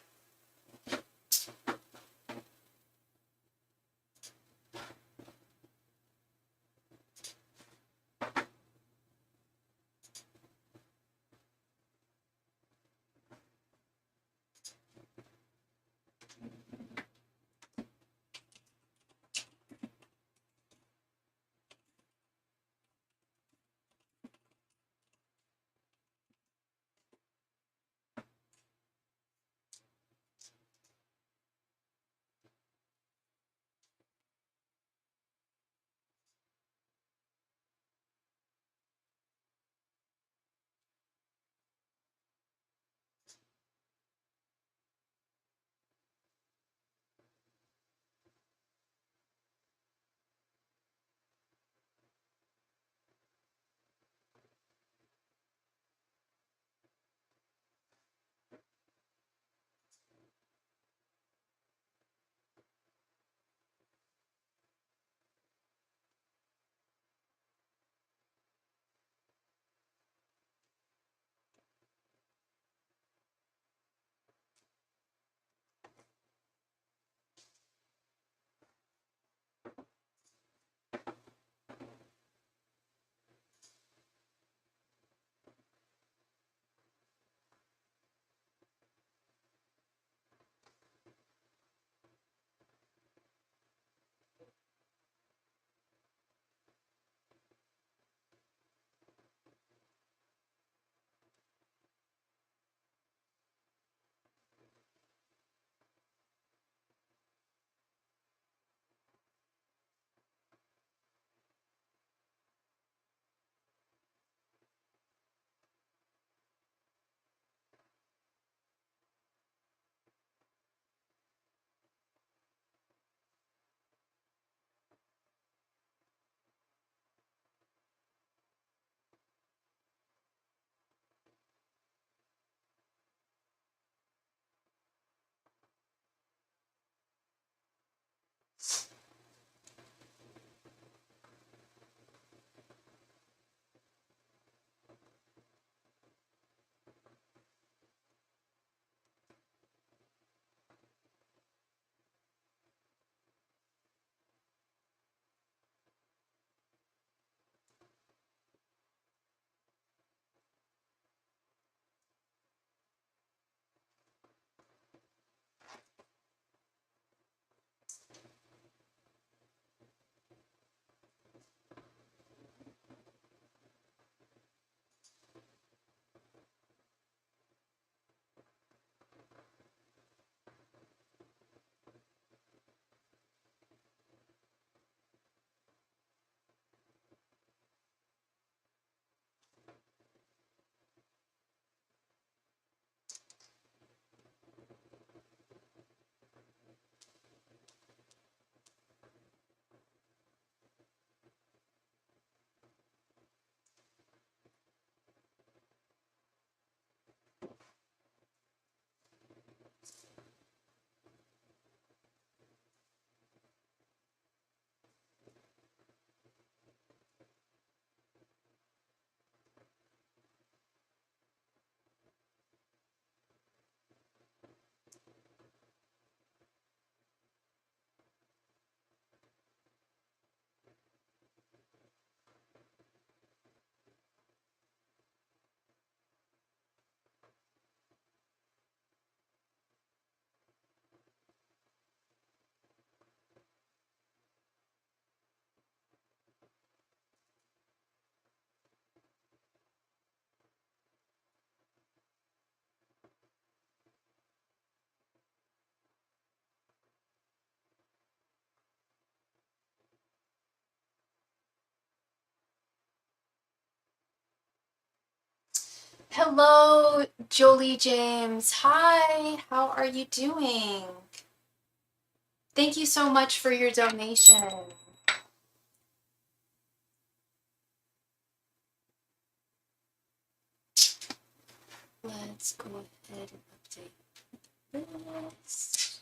Hello, Jolie James. Hi, how are you doing? Thank you so much for your donation. Let's go ahead and update this.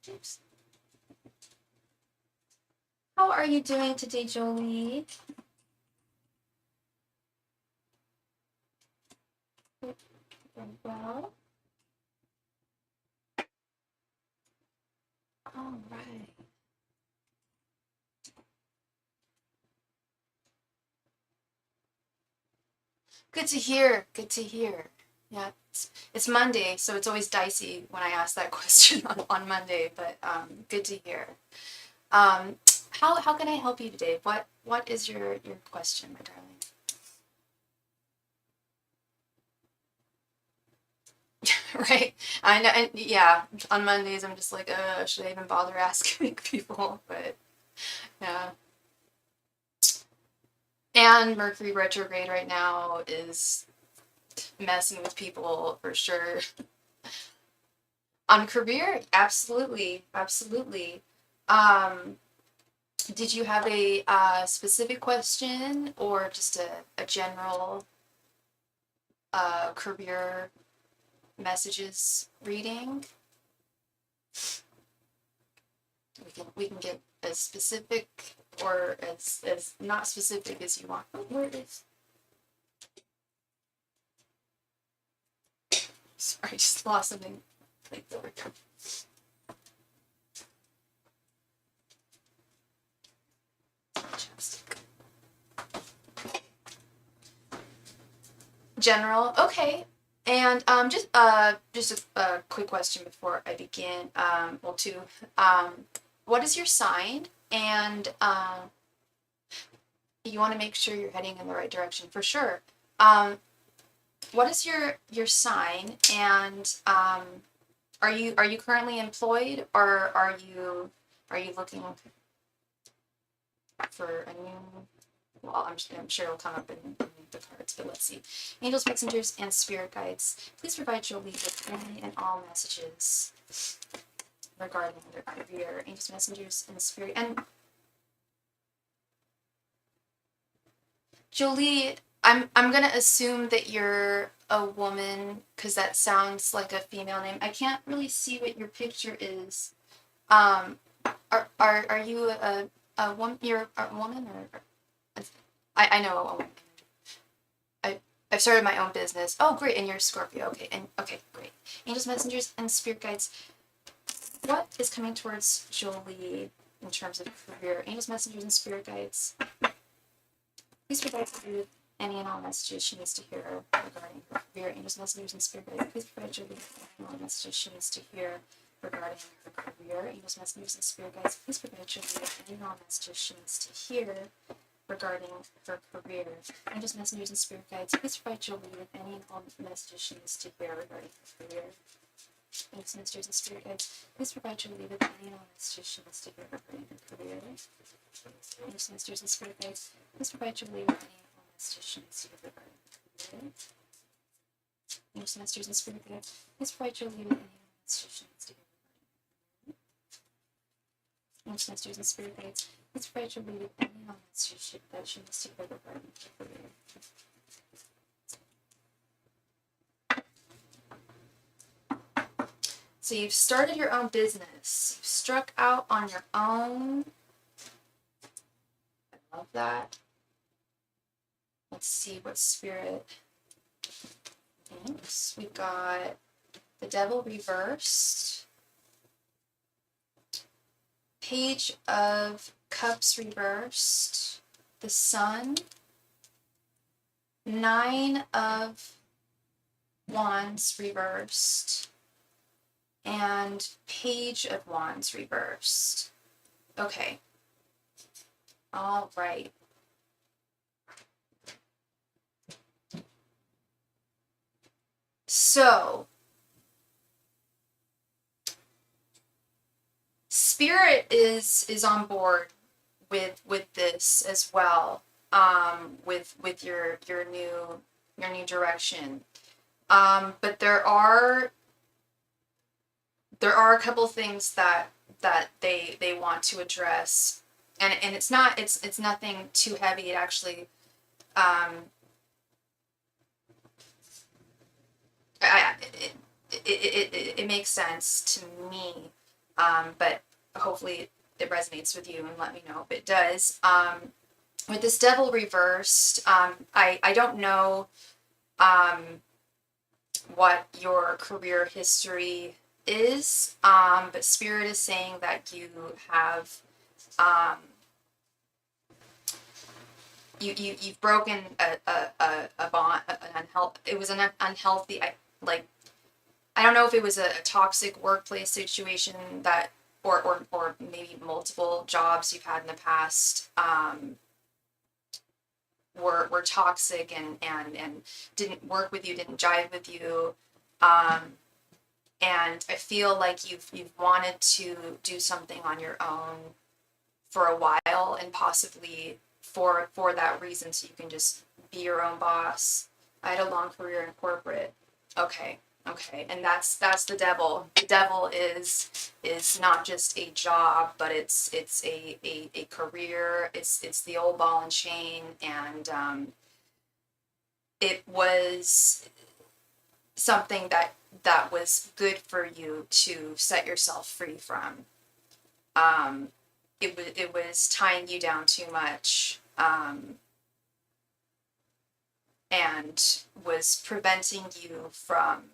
Oops. How are you doing today, Jolie? Well, all right. Good to hear. Good to hear. Yeah, it's Monday, so it's always dicey when I ask that question on Monday, but good to hear. Um, how can I help you today? What is your question, my darling? Right. I know, and yeah, on Mondays I'm just like, should I even bother asking people? But yeah. And Mercury retrograde right now is messing with people for sure. On career, absolutely, absolutely. Um, did you have a specific question or just a general career messages reading? We can get as specific or as not specific as you want. Oh, where is? Sorry, I just lost something. Like, there we go. Chapstick. General, okay. And just a quick question before I begin. Well, two. What is your sign? And you want to make sure you're heading in the right direction for sure. What is your sign? And are you currently employed, or are you looking for a new? Well, I'm sure it'll come up in the cards, but let's see. Angels, messengers, and spirit guides, please provide Jolie with any and all messages regarding their career. Angels, messengers, and spirit. And Jolie, I'm gonna assume that you're a woman because that sounds like a female name. I can't really see what your picture is. Are you a woman? You're a woman, or I know a woman. I've started my own business. Oh, great! And you're a Scorpio. Okay, and okay, great. Angels, messengers, and spirit guides. What is coming towards Jolie in terms of career? Angels, messengers, and spirit guides. Please provide Jolie with any and all messages she needs to hear regarding her career. Angels, messengers, and spirit guides. Please provide Jolie with any and all messages she needs to hear regarding her career. Angels, messengers, and spirit guides. Please provide Jolie with any and all messages she needs to hear regarding her career. Angels, messengers, and spirit guides, please provide Jolie with any and all messages she needs to hear regarding her career. Angels, messengers, and spirit guides, please provide Jolie with any and all messages she needs to hear regarding her career. Angels, messengers, and spirit guides, please provide Jolie with any and all messages she needs to hear regarding her career. Angels, messengers, and spirit guides, please provide Jolie with any and all messages she needs to hear regarding her career. Angels, messengers, and spirit guides, please provide Jolie with any and all messages that she needs to hear regarding her career. So you've started your own business. You've struck out on your own. I love that. Let's see what spirit thinks. We've got the Devil reversed. Page of Cups reversed. The Sun. 9 of Wands reversed. And Page of Wands reversed. Okay. All right. So, Spirit is on board with this as well. With your new direction. But there are a couple things that they want to address, and it's nothing too heavy. It actually it makes sense to me, but hopefully it resonates with you, and let me know if it does. With this devil reversed, I don't know what your career history is, but Spirit is saying that you have you've broken a bond, it was an unhealthy, I don't know if it was a toxic workplace situation that, or maybe multiple jobs you've had in the past were toxic and didn't work with you, didn't jive with you. And I feel like you've wanted to do something on your own for a while, and possibly for that reason, so you can just be your own boss. I had a long career in corporate. Okay, and that's the devil. The devil is not just a job, but it's a career. It's the old ball and chain, and it was something that was good for you to set yourself free from. It was tying you down too much, and was preventing you from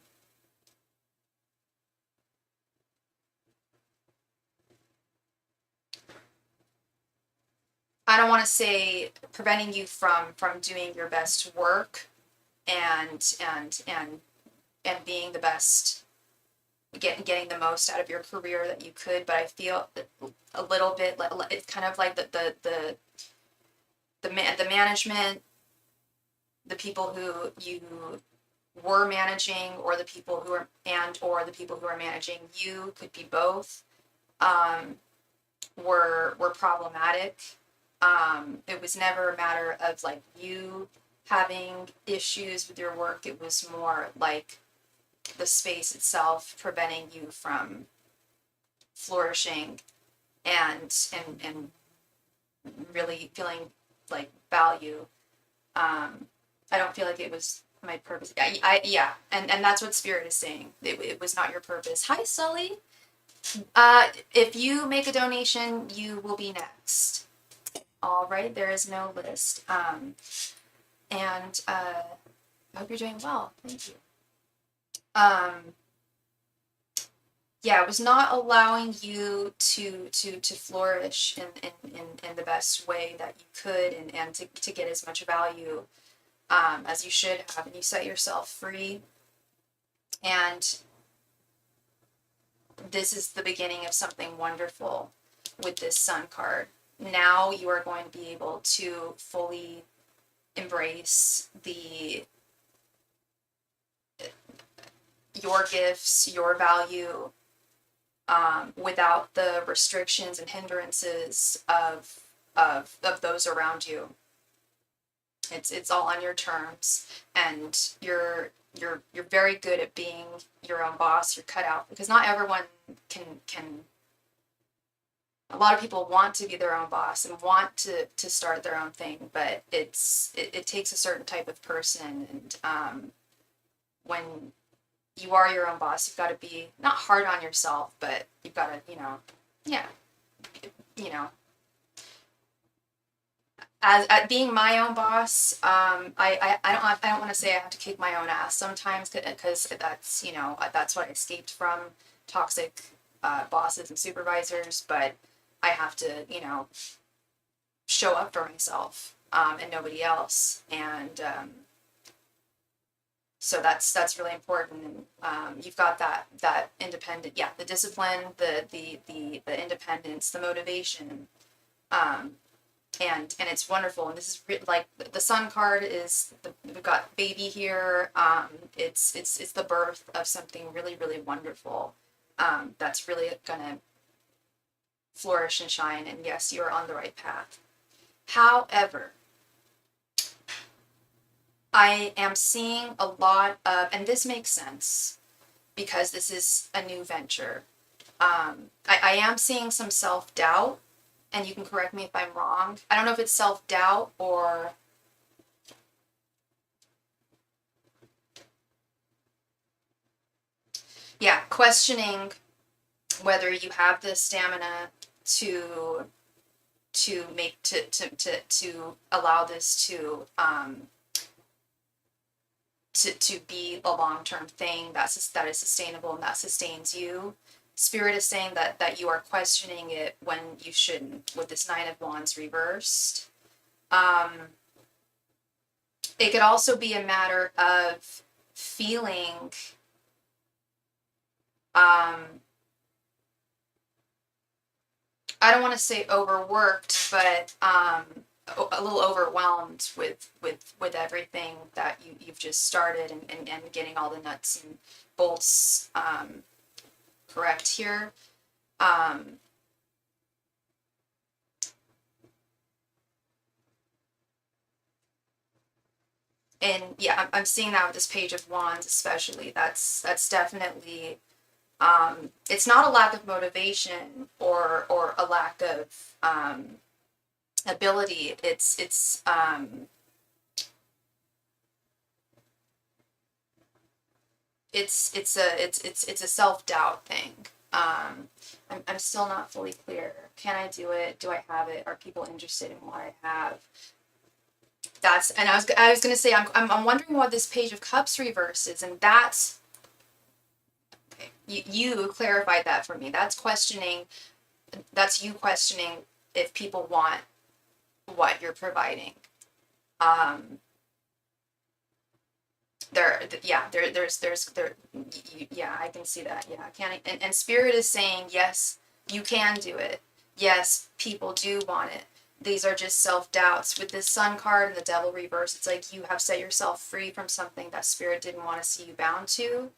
I don't want to say preventing you from doing your best work and being the best, getting the most out of your career that you could. But I feel a little bit like it's kind of like the management, the people who you were managing, or the people who are the people who are managing you, could be both, were problematic. It was never a matter of like you having issues with your work. It was more like the space itself preventing you from flourishing and really feeling like value. I don't feel like it was my purpose. Yeah, and that's what Spirit is saying. It was not your purpose. Hi, Sully. If you make a donation, you will be next. All right, there is no list. And I hope you're doing well. Thank you. Yeah, it was not allowing you to flourish in the best way that you could, and to get as much value as you should have, and you set yourself free. And this is the beginning of something wonderful with this Sun card. Now you are going to be able to fully embrace your gifts, your value, without the restrictions and hindrances of those around you. It's all on your terms, and you're very good at being your own boss. You're cut out, because not everyone can. A lot of people want to be their own boss and want to start their own thing, but it takes a certain type of person, and when you are your own boss, you've got to be not hard on yourself, but you've got to, as at being my own boss. I don't want to say I have to kick my own ass sometimes, because that's what I escaped from, toxic bosses and supervisors, but I have to show up for myself, and nobody else, and so that's really important. And you've got that independent, the discipline, the independence, the motivation, and it's wonderful. And this is like the Sun card is we've got baby here. It's the birth of something really, really wonderful. That's really gonna flourish and shine, and yes, you're on the right path. However, I am seeing a lot of, and this makes sense because this is a new venture. I am seeing some self-doubt, and you can correct me if I'm wrong. I don't know if it's self-doubt or questioning whether you have the stamina to make to allow this to be a long-term thing that is sustainable and that sustains you. Spirit is saying that you are questioning it when you shouldn't, with this Nine of Wands reversed. It could also be a matter of feeling I don't want to say overworked, but a little overwhelmed with everything that you've just started, and getting all the nuts and bolts correct here. And yeah, I'm seeing that with this Page of Wands especially. That's definitely it's not a lack of motivation or a lack of ability. It's a self-doubt thing. I'm still not fully clear. Can I do it? Do I have it? Are people interested in what I have? And I was gonna say I'm wondering what this Page of Cups reverses, and that's okay. You clarified that for me. That's you questioning if people want what you're providing. I can see that. And Spirit is saying, yes, you can do it. Yes, people do want it. These are just self-doubts. With this Sun card and the Devil reverse, it's like you have set yourself free from something that Spirit didn't want to see you bound to,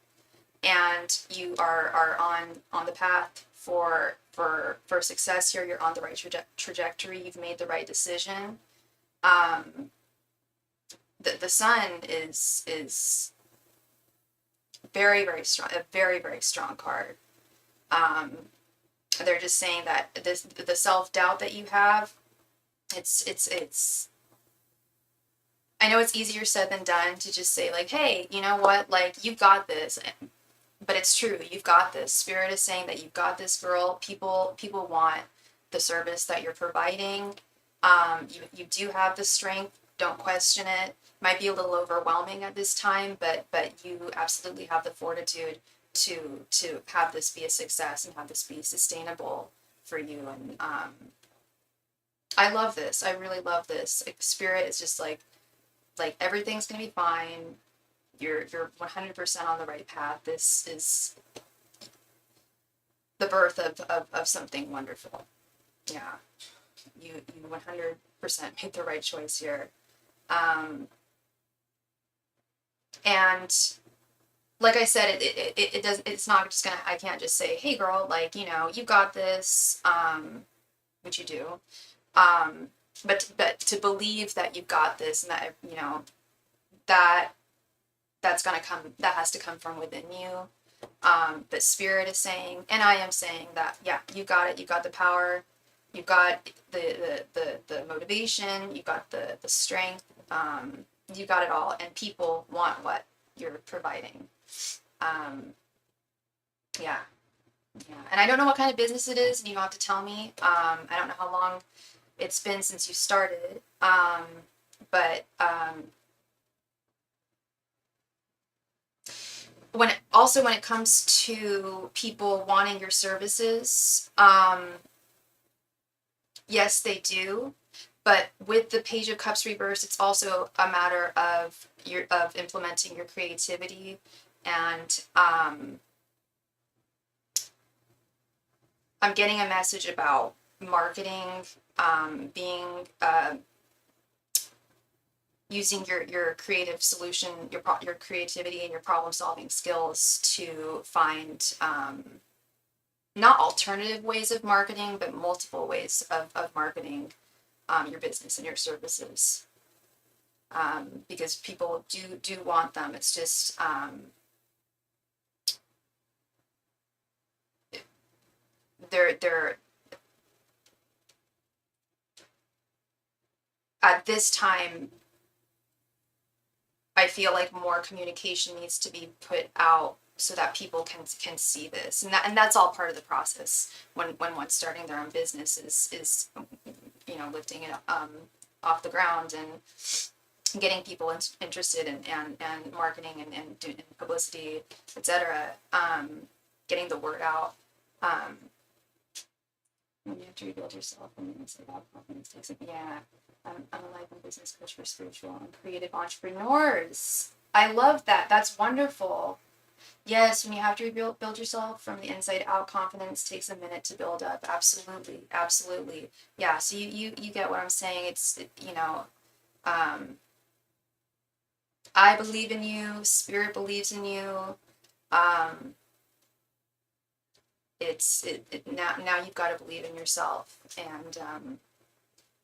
and you are on the path for success here. You're on the right trajectory. You've made the right decision. The Sun is very, very strong, a very, very strong card. They're just saying that the self-doubt that you have, it's I know it's easier said than done to just say, like, hey, you know what, like, you've got this. But it's true, you've got this. Spirit is saying that you've got this, girl. People want the service that you're providing. You do have the strength. Don't question it. Might be a little overwhelming at this time, but you absolutely have the fortitude to have this be a success and have this be sustainable for you. And I love this. I really love this. Like, Spirit is just like everything's gonna be fine. You're 100% on the right path. This is the birth of something wonderful. Yeah, you 100% made the right choice here. And like I said, it does. It's not just gonna. I can't just say, hey, girl, like, you know, you got this. Which you do. But to believe that you've got this, and that, you know, that's gonna come. That has to come from within you. But Spirit is saying, and I am saying that, yeah, you got it. You got the power. You got the motivation. You got the strength. You got it all, and people want what you're providing. Yeah. And I don't know what kind of business it is, and you don't have to tell me. I don't know how long it's been since you started. But when it comes to people wanting your services, yes, they do. But with the Page of Cups reverse, it's also a matter of implementing your creativity, and I'm getting a message about marketing, being using your creative solution, your creativity and your problem solving skills to find not alternative ways of marketing, but multiple ways of marketing your business and your services. Because people do want them. It's just they're at this time, I feel like more communication needs to be put out so that people can see this, and that's all part of the process when one's starting their own business is lifting it off the ground and getting people interested and marketing and doing publicity, etc. Getting the word out. When you have to rebuild yourself and then say about confidence takes it. Yeah. I'm a life and business coach for spiritual and creative entrepreneurs. I love that. That's wonderful. Yes, when you have to build yourself from the inside out, confidence takes a minute to build up. Absolutely, absolutely. Yeah. So you get what I'm saying. It's I believe in you. Spirit believes in you. It's now you've got to believe in yourself, and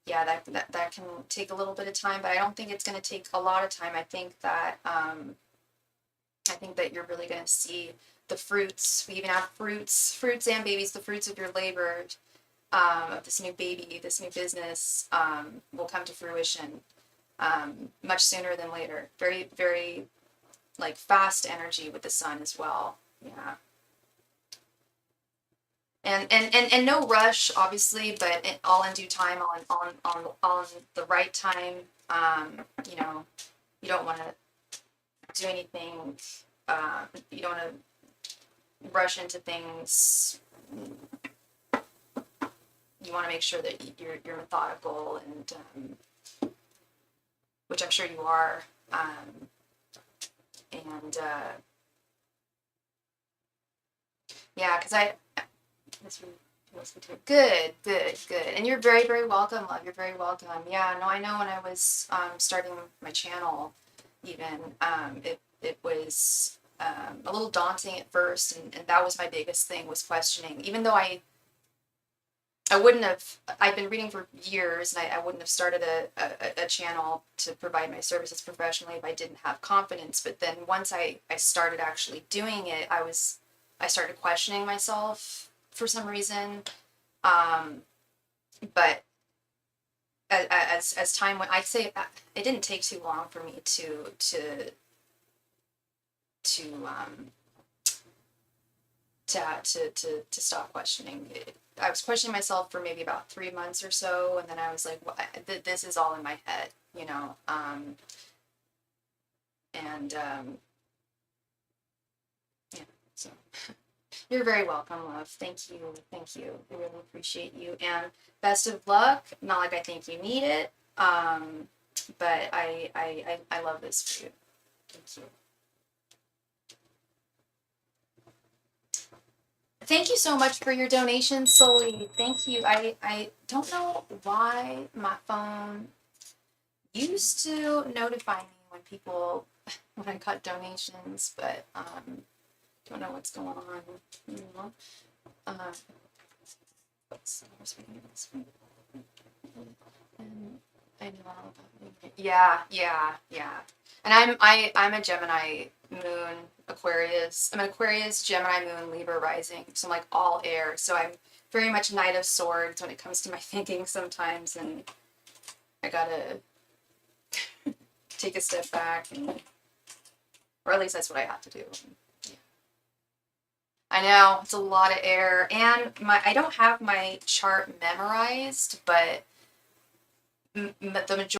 yeah, that can take a little bit of time, but I don't think it's going to take a lot of time. I think that you're really going to see the fruits. We even have fruits and babies. The fruits of your labor, of this new baby, this new business, will come to fruition much sooner than later. Very, very like fast energy with the sun as well. Yeah. And no rush, obviously, but all in due time, all in the right time. You don't want to do anything. You don't want to rush into things. You want to make sure that you're methodical, and which I'm sure you are. Yeah, because this feels good, and you're very, very welcome, love. You're very welcome. Yeah, no, I know when I was starting my channel, even it was a little daunting at first, and that was my biggest thing, was questioning. Even though I'd been reading for years, and I wouldn't have started a channel to provide my services professionally if I didn't have confidence. But then once I started actually doing it, I started questioning myself for some reason. But as time went, I'd say it didn't take too long for me to stop questioning. I was questioning myself for maybe about 3 months or so, and then I was like, well, this is all in my head, and yeah, so you're very welcome, love. Thank you. I really appreciate you, and best of luck. Not like I think you need it, but I love this for you. Thank you. Thank you so much for your donation, Sully. Thank you. I don't know why my phone used to notify me when I got donations, but don't know what's going on. I know all about it. Yeah. And I'm a Gemini moon Aquarius. I'm an Aquarius, Gemini moon, Libra rising. So I'm like all air. So I'm very much Knight of Swords when it comes to my thinking sometimes, and I gotta take a step back, or at least that's what I have to do. Yeah. I know, it's a lot of air, and I don't have my chart memorized, but the majority